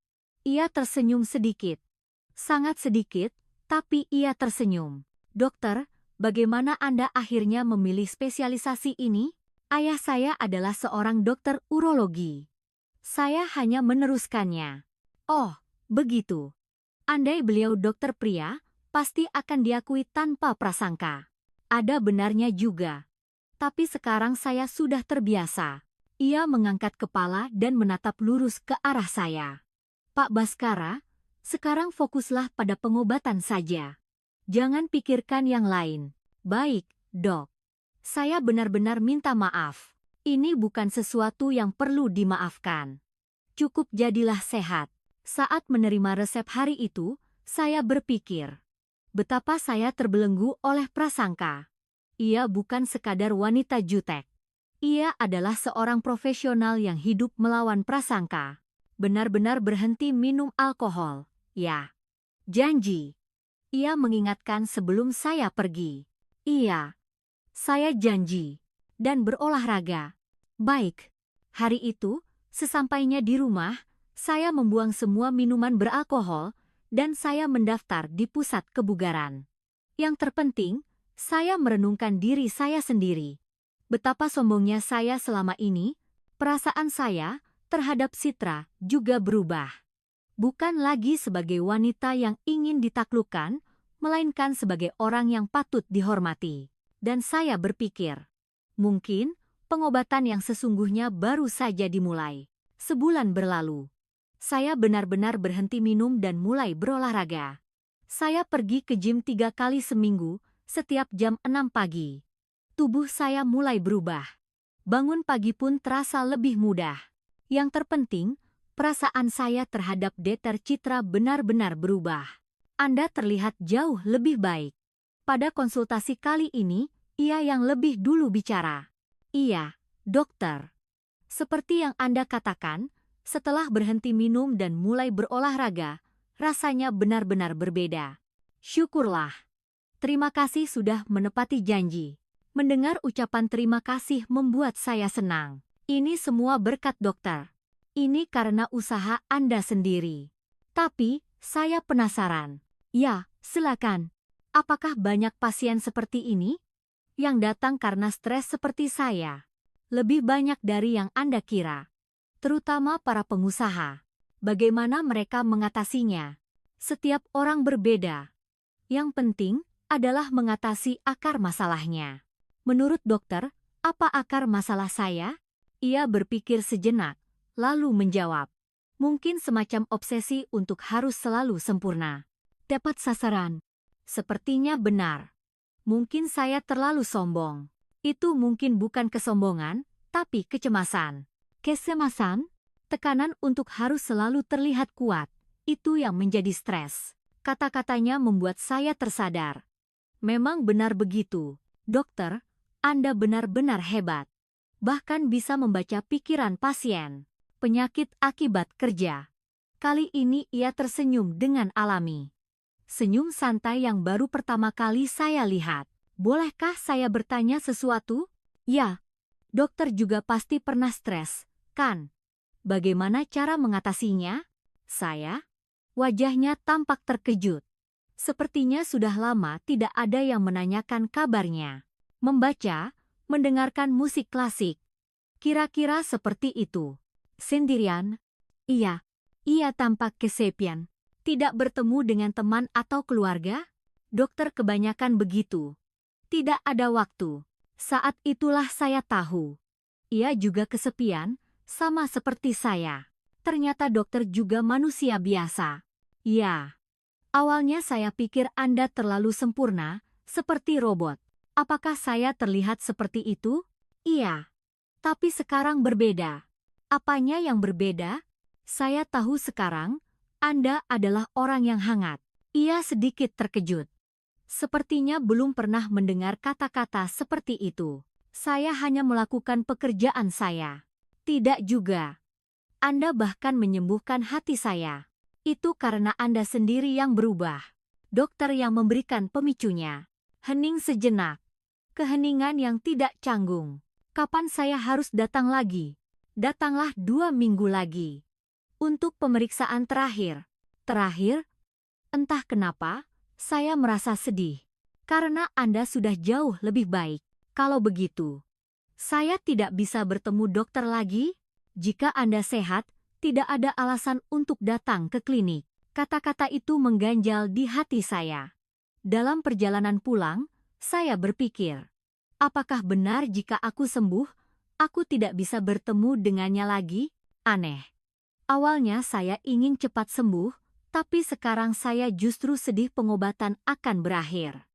Ia tersenyum sedikit. Sangat sedikit, tapi ia tersenyum. Dokter, bagaimana Anda akhirnya memilih spesialisasi ini? Ayah saya adalah seorang dokter urologi. Saya hanya meneruskannya. Oh, begitu. Andai beliau dokter pria, pasti akan diakui tanpa prasangka. Ada benarnya juga. Tapi sekarang saya sudah terbiasa. Ia mengangkat kepala dan menatap lurus ke arah saya. Pak Baskara, sekarang fokuslah pada pengobatan saja. Jangan pikirkan yang lain. Baik, dok. Saya benar-benar minta maaf. Ini bukan sesuatu yang perlu dimaafkan. Cukup jadilah sehat. Saat menerima resep hari itu, saya berpikir, betapa saya terbelenggu oleh prasangka. Ia bukan sekadar wanita jutek. Ia adalah seorang profesional yang hidup melawan prasangka. Benar-benar berhenti minum alkohol, ya. Janji. Ia mengingatkan sebelum saya pergi. Iya. Saya janji. Dan berolahraga. Baik. Hari itu, sesampainya di rumah, saya membuang semua minuman beralkohol, dan saya mendaftar di pusat kebugaran. Yang terpenting, saya merenungkan diri saya sendiri. Betapa sombongnya saya selama ini, perasaan saya terhadap Citra juga berubah. Bukan lagi sebagai wanita yang ingin ditaklukkan, melainkan sebagai orang yang patut dihormati. Dan saya berpikir, mungkin pengobatan yang sesungguhnya baru saja dimulai. Sebulan berlalu. Saya benar-benar berhenti minum dan mulai berolahraga. Saya pergi ke gym 3 kali seminggu, setiap jam 6 pagi. Tubuh saya mulai berubah. Bangun pagi pun terasa lebih mudah. Yang terpenting, perasaan saya terhadap Dr. Citra benar-benar berubah. Anda terlihat jauh lebih baik. Pada konsultasi kali ini, ia yang lebih dulu bicara. Iya, dokter. Seperti yang Anda katakan, setelah berhenti minum dan mulai berolahraga, rasanya benar-benar berbeda. Syukurlah. Terima kasih sudah menepati janji. Mendengar ucapan terima kasih membuat saya senang. Ini semua berkat dokter. Ini karena usaha Anda sendiri. Tapi, saya penasaran. Ya, silakan. Apakah banyak pasien seperti ini? Yang datang karena stres seperti saya. Lebih banyak dari yang Anda kira. Terutama para pengusaha. Bagaimana mereka mengatasinya? Setiap orang berbeda. Yang penting adalah mengatasi akar masalahnya. Menurut dokter, apa akar masalah saya? Ia berpikir sejenak, lalu menjawab. Mungkin semacam obsesi untuk harus selalu sempurna. Tepat sasaran. Sepertinya benar. Mungkin saya terlalu sombong. Itu mungkin bukan kesombongan, tapi kecemasan. Kecemasan? Tekanan untuk harus selalu terlihat kuat. Itu yang menjadi stres. Kata-katanya membuat saya tersadar. Memang benar begitu. Dokter, Anda benar-benar hebat. Bahkan bisa membaca pikiran pasien. Penyakit akibat kerja. Kali ini ia tersenyum dengan alami. Senyum santai yang baru pertama kali saya lihat. Bolehkah saya bertanya sesuatu? Ya. Dokter juga pasti pernah stres, kan? Bagaimana cara mengatasinya? Saya? Wajahnya tampak terkejut. Sepertinya sudah lama tidak ada yang menanyakan kabarnya. Membaca, mendengarkan musik klasik. Kira-kira seperti itu. Sendirian? Iya. Ia tampak kesepian. Tidak bertemu dengan teman atau keluarga? Dokter kebanyakan begitu. Tidak ada waktu. Saat itulah saya tahu. Ia juga kesepian, sama seperti saya. Ternyata dokter juga manusia biasa. Ya. Awalnya saya pikir Anda terlalu sempurna, Seperti robot. Apakah saya terlihat seperti itu? Iya. Tapi sekarang berbeda. Apanya yang berbeda? Saya tahu sekarang, Anda adalah orang yang hangat. Ia sedikit terkejut. Sepertinya belum pernah mendengar kata-kata seperti itu. Saya hanya melakukan pekerjaan saya. Tidak juga. Anda bahkan menyembuhkan hati saya. Itu karena Anda sendiri yang berubah. Dokter yang memberikan pemicunya. Hening sejenak. Keheningan yang tidak canggung. Kapan saya harus datang lagi? Datanglah 2 minggu lagi. Untuk pemeriksaan terakhir. Terakhir? Entah kenapa, saya merasa sedih. Karena Anda sudah jauh lebih baik. Kalau begitu, saya tidak bisa bertemu dokter lagi? Jika Anda sehat, tidak ada alasan untuk datang ke klinik. Kata-kata itu mengganjal di hati saya. Dalam perjalanan pulang, saya berpikir, apakah benar jika aku sembuh, aku tidak bisa bertemu dengannya lagi? Aneh. Awalnya saya ingin cepat sembuh, tapi sekarang saya justru sedih pengobatan akan berakhir.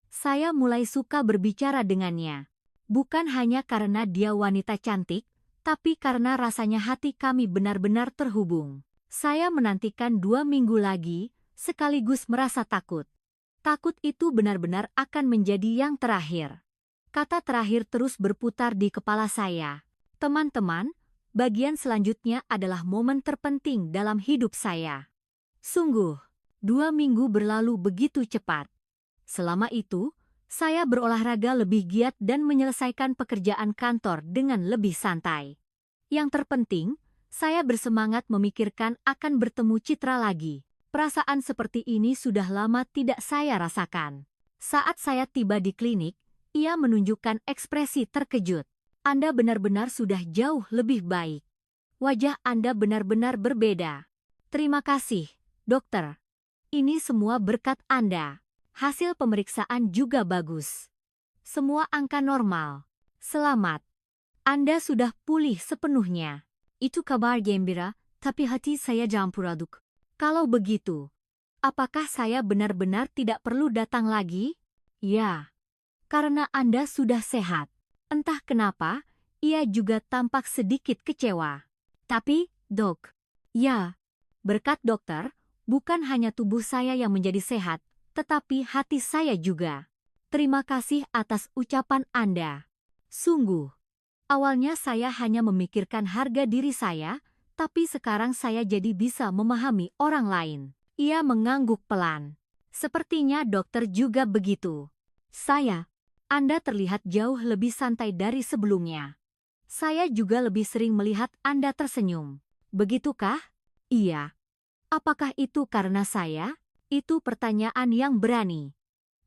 Saya mulai suka berbicara dengannya. Bukan hanya karena dia wanita cantik, tapi karena rasanya hati kami benar-benar terhubung. Saya menantikan 2 minggu lagi, sekaligus merasa takut. Takut itu benar-benar akan menjadi yang terakhir. Kata terakhir terus berputar di kepala saya. Teman-teman, bagian selanjutnya adalah momen terpenting dalam hidup saya. Sungguh, 2 minggu berlalu begitu cepat. Selama itu, saya berolahraga lebih giat dan menyelesaikan pekerjaan kantor dengan lebih santai. Yang terpenting, saya bersemangat memikirkan akan bertemu Citra lagi. Perasaan seperti ini sudah lama tidak saya rasakan. Saat saya tiba di klinik, ia menunjukkan ekspresi terkejut. Anda benar-benar sudah jauh lebih baik. Wajah Anda benar-benar berbeda. Terima kasih, dokter. Ini semua berkat Anda. Hasil pemeriksaan juga bagus. Semua angka normal. Selamat. Anda sudah pulih sepenuhnya. Itu kabar gembira, tapi hati saya campur aduk. Kalau begitu, apakah saya benar-benar tidak perlu datang lagi? Ya, karena Anda sudah sehat. Entah kenapa, ia juga tampak sedikit kecewa. Tapi, dok, ya, berkat dokter, bukan hanya tubuh saya yang menjadi sehat, tetapi hati saya juga. Terima kasih atas ucapan Anda. Sungguh, awalnya saya hanya memikirkan harga diri saya, tapi sekarang saya jadi bisa memahami orang lain. Ia mengangguk pelan. Sepertinya dokter juga begitu. Anda terlihat jauh lebih santai dari sebelumnya. Saya juga lebih sering melihat Anda tersenyum. Begitukah? Iya. Apakah itu karena saya? Itu pertanyaan yang berani.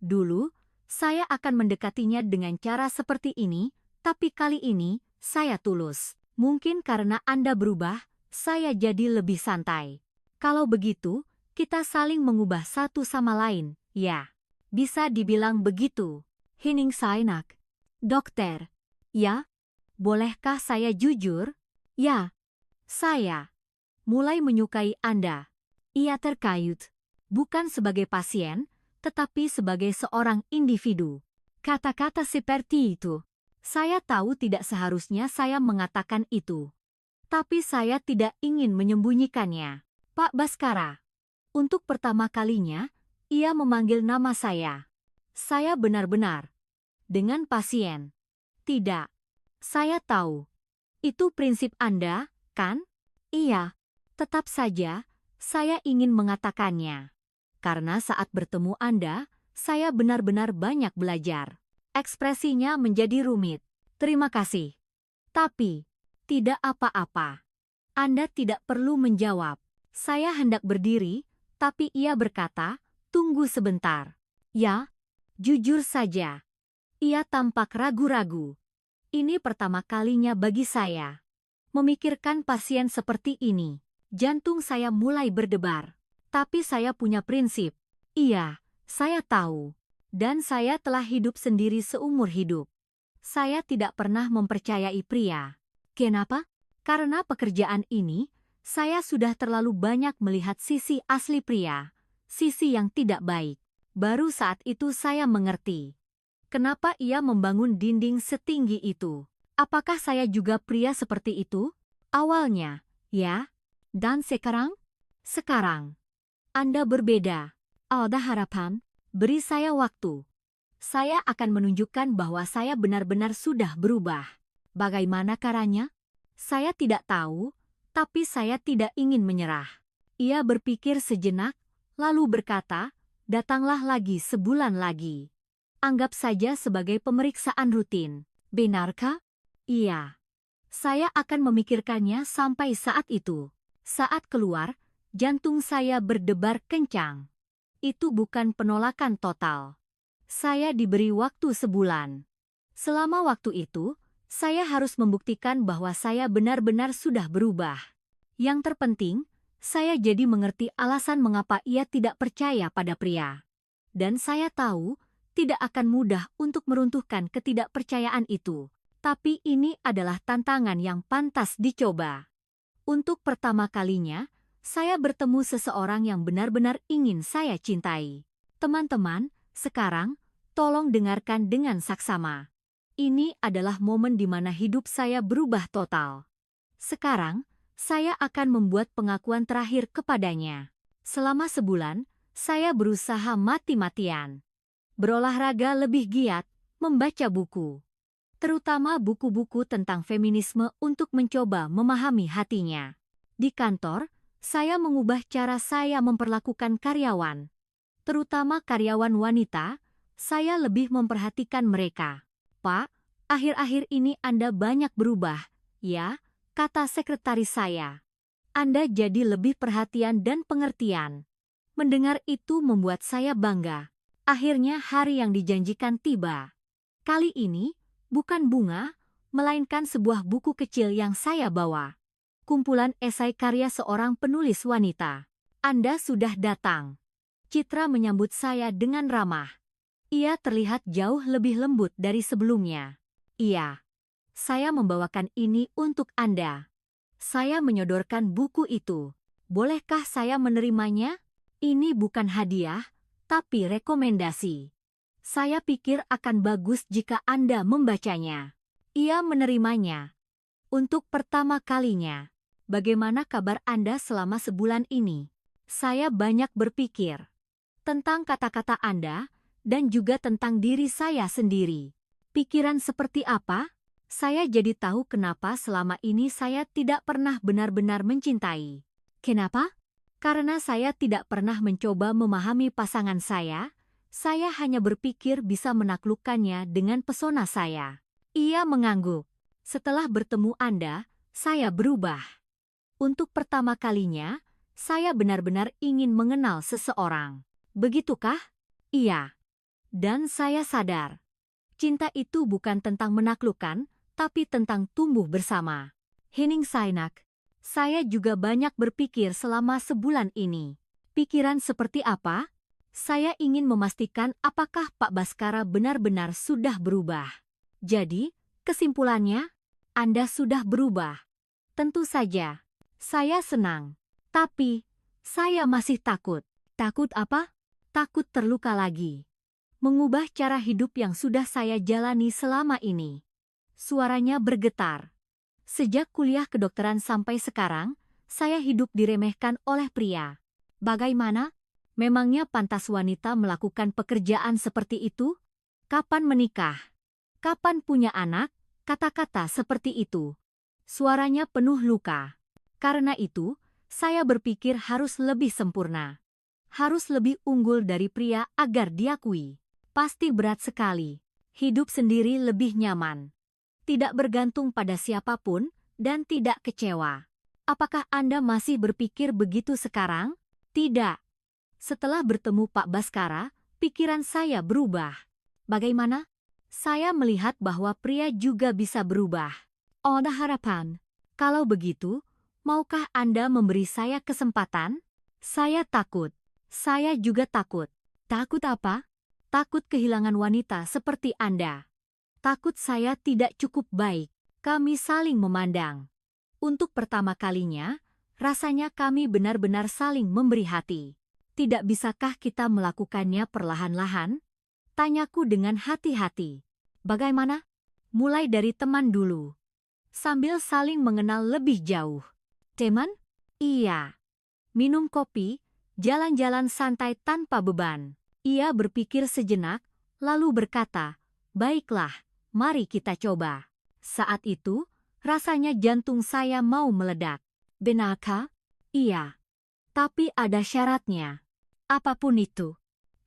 Dulu, saya akan mendekatinya dengan cara seperti ini, tapi kali ini, saya tulus. Mungkin karena Anda berubah, saya jadi lebih santai. Kalau begitu, kita saling mengubah satu sama lain, ya. Bisa dibilang begitu. Hening sejenak. Dokter. Ya? Bolehkah saya jujur? Ya. Saya mulai menyukai Anda. Ia terkayut. Bukan sebagai pasien, tetapi sebagai seorang individu. Kata-kata seperti itu. Saya tahu tidak seharusnya saya mengatakan itu. Tapi saya tidak ingin menyembunyikannya. Pak Baskara. Untuk pertama kalinya, ia memanggil nama saya. Saya benar-benar. Dengan pasien. Tidak. Saya tahu. Itu prinsip Anda, kan? Iya. Tetap saja, saya ingin mengatakannya. Karena saat bertemu Anda, saya benar-benar banyak belajar. Ekspresinya menjadi rumit. Terima kasih. Tapi, tidak apa-apa. Anda tidak perlu menjawab. Saya hendak berdiri, tapi ia berkata, tunggu sebentar. Ya, jujur saja. Ia tampak ragu-ragu. Ini pertama kalinya bagi saya. Memikirkan pasien seperti ini, jantung saya mulai berdebar. Tapi saya punya prinsip. Iya, saya tahu. Dan saya telah hidup sendiri seumur hidup. Saya tidak pernah mempercayai pria. Kenapa? Karena pekerjaan ini, saya sudah terlalu banyak melihat sisi asli pria, sisi yang tidak baik. Baru saat itu saya mengerti. Kenapa ia membangun dinding setinggi itu? Apakah saya juga pria seperti itu? Awalnya, ya. Dan sekarang? Sekarang. Anda berbeda. Ada harapan, beri saya waktu. Saya akan menunjukkan bahwa saya benar-benar sudah berubah. Bagaimana caranya? Saya tidak tahu, tapi saya tidak ingin menyerah. Ia berpikir sejenak, lalu berkata, datanglah lagi sebulan lagi. Anggap saja sebagai pemeriksaan rutin. Benarkah? Iya. Saya akan memikirkannya sampai saat itu. Saat keluar, jantung saya berdebar kencang. Itu bukan penolakan total. Saya diberi waktu sebulan. Selama waktu itu, saya harus membuktikan bahwa saya benar-benar sudah berubah. Yang terpenting, saya jadi mengerti alasan mengapa ia tidak percaya pada pria. Dan saya tahu, tidak akan mudah untuk meruntuhkan ketidakpercayaan itu. Tapi ini adalah tantangan yang pantas dicoba. Untuk pertama kalinya, saya bertemu seseorang yang benar-benar ingin saya cintai. Teman-teman, sekarang, tolong dengarkan dengan saksama. Ini adalah momen di mana hidup saya berubah total. Sekarang, saya akan membuat pengakuan terakhir kepadanya. Selama sebulan, saya berusaha mati-matian. Berolahraga lebih giat, membaca buku. Terutama buku-buku tentang feminisme untuk mencoba memahami hatinya. Di kantor, saya mengubah cara saya memperlakukan karyawan. Terutama karyawan wanita, saya lebih memperhatikan mereka. Pak, akhir-akhir ini Anda banyak berubah, ya, kata sekretaris saya. Anda jadi lebih perhatian dan pengertian. Mendengar itu membuat saya bangga. Akhirnya hari yang dijanjikan tiba. Kali ini, bukan bunga, melainkan sebuah buku kecil yang saya bawa. Kumpulan esai karya seorang penulis wanita. Anda sudah datang. Citra menyambut saya dengan ramah. Ia terlihat jauh lebih lembut dari sebelumnya. Iya. Saya membawakan ini untuk Anda. Saya menyodorkan buku itu. Bolehkah saya menerimanya? Ini bukan hadiah, tapi rekomendasi. Saya pikir akan bagus jika Anda membacanya. Ia menerimanya. Untuk pertama kalinya. Bagaimana kabar Anda selama sebulan ini? Saya banyak berpikir tentang kata-kata Anda dan juga tentang diri saya sendiri. Pikiran seperti apa? Saya jadi tahu kenapa selama ini saya tidak pernah benar-benar mencintai. Kenapa? Karena saya tidak pernah mencoba memahami pasangan saya hanya berpikir bisa menaklukkannya dengan pesona saya. Ia mengangguk. Setelah bertemu Anda, saya berubah. Untuk pertama kalinya, saya benar-benar ingin mengenal seseorang. Begitukah? Iya. Dan saya sadar, cinta itu bukan tentang menaklukkan, tapi tentang tumbuh bersama. Hening Sainak. Saya juga banyak berpikir selama sebulan ini. Pikiran seperti apa? Saya ingin memastikan apakah Pak Baskara benar-benar sudah berubah. Jadi, kesimpulannya, Anda sudah berubah. Tentu saja, saya senang. Tapi, saya masih takut. Takut apa? Takut terluka lagi. Mengubah cara hidup yang sudah saya jalani selama ini. Suaranya bergetar. Sejak kuliah kedokteran sampai sekarang, saya hidup diremehkan oleh pria. Bagaimana? Memangnya pantas wanita melakukan pekerjaan seperti itu? Kapan menikah? Kapan punya anak? Kata-kata seperti itu. Suaranya penuh luka. Karena itu, saya berpikir harus lebih sempurna. Harus lebih unggul dari pria agar diakui. Pasti berat sekali. Hidup sendiri lebih nyaman. Tidak bergantung pada siapapun, dan tidak kecewa. Apakah Anda masih berpikir begitu sekarang? Tidak. Setelah bertemu Pak Baskara, pikiran saya berubah. Bagaimana? Saya melihat bahwa pria juga bisa berubah. Ada harapan. Kalau begitu, maukah Anda memberi saya kesempatan? Saya takut. Saya juga takut. Takut apa? Takut kehilangan wanita seperti Anda. Takut saya tidak cukup baik. Kami saling memandang. Untuk pertama kalinya, rasanya kami benar-benar saling memberi hati. Tidak bisakah kita melakukannya perlahan-lahan? Tanyaku dengan hati-hati. Bagaimana? Mulai dari teman dulu. Sambil saling mengenal lebih jauh. Teman? Iya. Minum kopi, jalan-jalan santai tanpa beban. Ia berpikir sejenak, lalu berkata, "Baiklah, mari kita coba." Saat itu, rasanya jantung saya mau meledak. Benarkah? Iya. Tapi ada syaratnya. Apapun itu,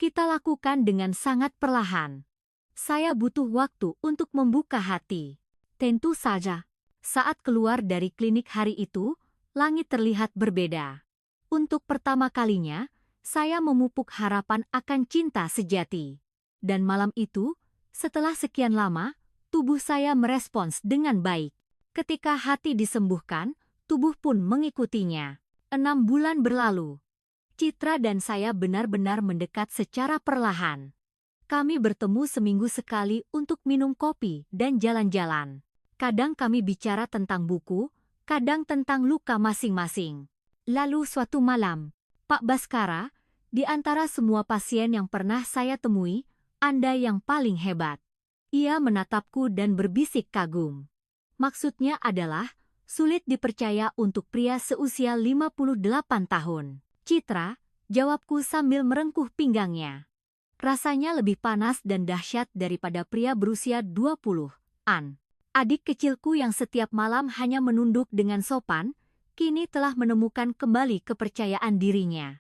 kita lakukan dengan sangat perlahan. Saya butuh waktu untuk membuka hati. Tentu saja, saat keluar dari klinik hari itu, langit terlihat berbeda. Untuk pertama kalinya, saya memupuk harapan akan cinta sejati. Dan malam itu, setelah sekian lama, tubuh saya merespons dengan baik. Ketika hati disembuhkan, tubuh pun mengikutinya. 6 bulan berlalu. Citra dan saya benar-benar mendekat secara perlahan. Kami bertemu seminggu sekali untuk minum kopi dan jalan-jalan. Kadang kami bicara tentang buku, kadang tentang luka masing-masing. Lalu suatu malam, Pak Baskara, di antara semua pasien yang pernah saya temui, Anda yang paling hebat. Ia menatapku dan berbisik kagum. Maksudnya adalah, sulit dipercaya untuk pria seusia 58 tahun. Citra, jawabku sambil merengkuh pinggangnya. Rasanya lebih panas dan dahsyat daripada pria berusia 20-an. Adik kecilku yang setiap malam hanya menunduk dengan sopan, kini telah menemukan kembali kepercayaan dirinya.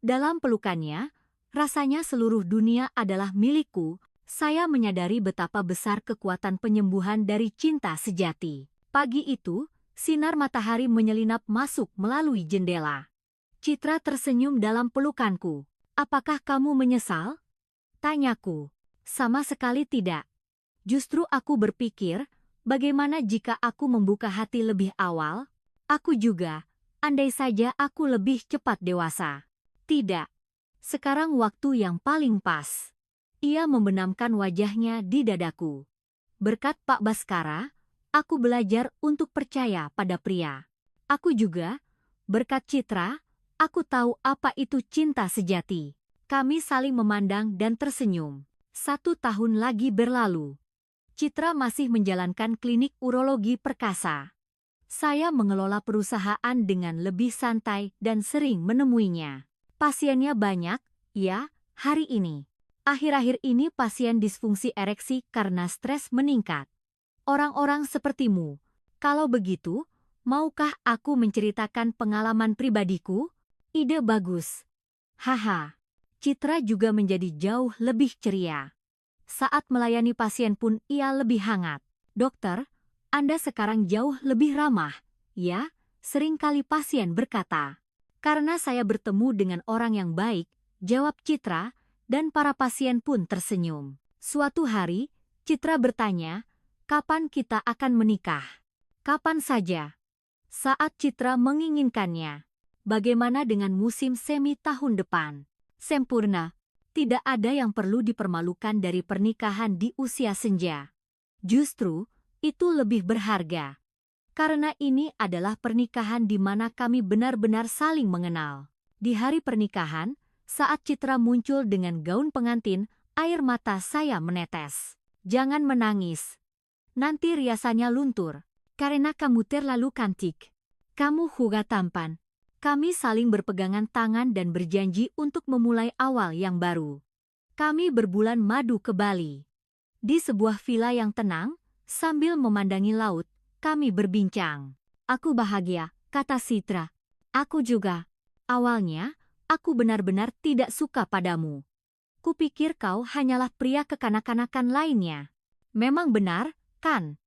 Dalam pelukannya, rasanya seluruh dunia adalah milikku. Saya menyadari betapa besar kekuatan penyembuhan dari cinta sejati. Pagi itu, sinar matahari menyelinap masuk melalui jendela. Citra tersenyum dalam pelukanku. "Apakah kamu menyesal?" Tanyaku. "Sama sekali tidak. Justru aku berpikir, bagaimana jika aku membuka hati lebih awal? Aku juga, andai saja aku lebih cepat dewasa." "Tidak. Sekarang waktu yang paling pas." Ia membenamkan wajahnya di dadaku. "Berkat Pak Baskara, aku belajar untuk percaya pada pria. Aku juga, berkat Citra, aku tahu apa itu cinta sejati." Kami saling memandang dan tersenyum. 1 tahun lagi berlalu. Citra masih menjalankan klinik urologi perkasa. Saya mengelola perusahaan dengan lebih santai dan sering menemuinya. Pasiennya banyak, ya, hari ini. Akhir-akhir ini pasien disfungsi ereksi karena stres meningkat. Orang-orang sepertimu. Kalau begitu, maukah aku menceritakan pengalaman pribadiku? Ide bagus. Haha. Citra juga menjadi jauh lebih ceria. Saat melayani pasien pun ia lebih hangat. "Dokter, Anda sekarang jauh lebih ramah." "Ya," seringkali pasien berkata. "Karena saya bertemu dengan orang yang baik," jawab Citra, dan para pasien pun tersenyum. Suatu hari, Citra bertanya, "Kapan kita akan menikah?" "Kapan saja." Saat Citra menginginkannya. "Bagaimana dengan musim semi tahun depan?" "Sempurna. Tidak ada yang perlu dipermalukan dari pernikahan di usia senja. Justru, itu lebih berharga. Karena ini adalah pernikahan di mana kami benar-benar saling mengenal." Di hari pernikahan, saat Citra muncul dengan gaun pengantin, air mata saya menetes. "Jangan menangis. Nanti riasannya luntur. Karena kamu terlalu cantik. Kamu juga tampan." Kami saling berpegangan tangan dan berjanji untuk memulai awal yang baru. Kami berbulan madu ke Bali. Di sebuah villa yang tenang, sambil memandangi laut, kami berbincang. "Aku bahagia," kata Citra. "Aku juga. Awalnya, aku benar-benar tidak suka padamu. Kupikir kau hanyalah pria kekanak-kanakan lainnya." "Memang benar, kan?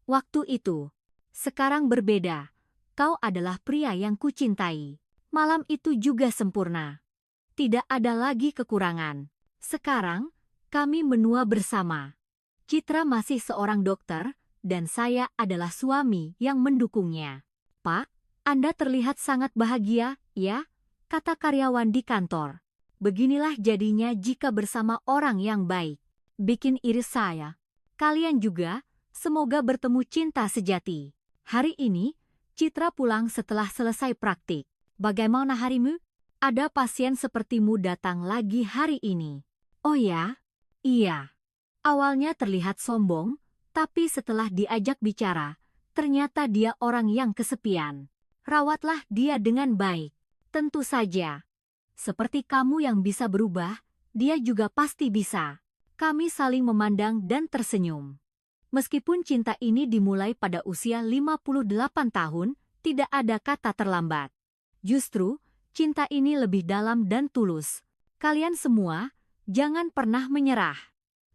Waktu itu. Sekarang berbeda. Kau adalah pria yang kucintai. Malam itu juga sempurna. Tidak ada lagi kekurangan. Sekarang, kami menua bersama." Citra masih seorang dokter, dan saya adalah suami yang mendukungnya. "Pak, Anda terlihat sangat bahagia, ya?" kata karyawan di kantor. "Beginilah jadinya jika bersama orang yang baik. Bikin iris saya. Kalian juga, semoga bertemu cinta sejati." Hari ini, Citra pulang setelah selesai praktik. "Bagaimana harimu?" Ada pasien sepertimu datang lagi hari ini. Oh ya? Iya. Awalnya terlihat sombong, tapi setelah diajak bicara, ternyata dia orang yang kesepian. Rawatlah dia dengan baik. Tentu saja. Seperti kamu yang bisa berubah, dia juga pasti bisa. Kami saling memandang dan tersenyum. Meskipun cinta ini dimulai pada usia 58 tahun, tidak ada kata terlambat. Justru, cinta ini lebih dalam dan tulus. Kalian semua, jangan pernah menyerah.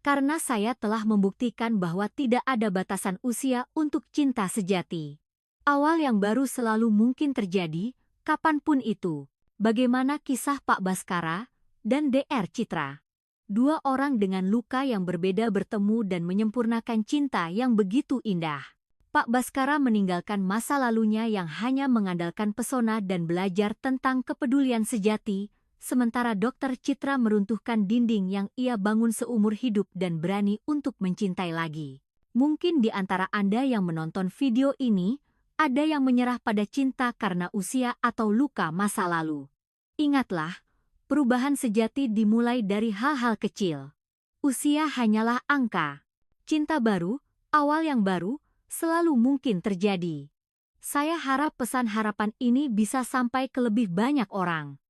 Karena saya telah membuktikan bahwa tidak ada batasan usia untuk cinta sejati. Awal yang baru selalu mungkin terjadi, kapanpun itu. Bagaimana kisah Pak Baskara dan DR Citra? Dua orang dengan luka yang berbeda bertemu dan menyempurnakan cinta yang begitu indah. Pak Baskara meninggalkan masa lalunya yang hanya mengandalkan pesona dan belajar tentang kepedulian sejati, sementara Dokter Citra meruntuhkan dinding yang ia bangun seumur hidup dan berani untuk mencintai lagi. Mungkin di antara Anda yang menonton video ini, ada yang menyerah pada cinta karena usia atau luka masa lalu. Ingatlah, perubahan sejati dimulai dari hal-hal kecil. Usia hanyalah angka. Cinta baru, awal yang baru, selalu mungkin terjadi. Saya harap pesan harapan ini bisa sampai ke lebih banyak orang.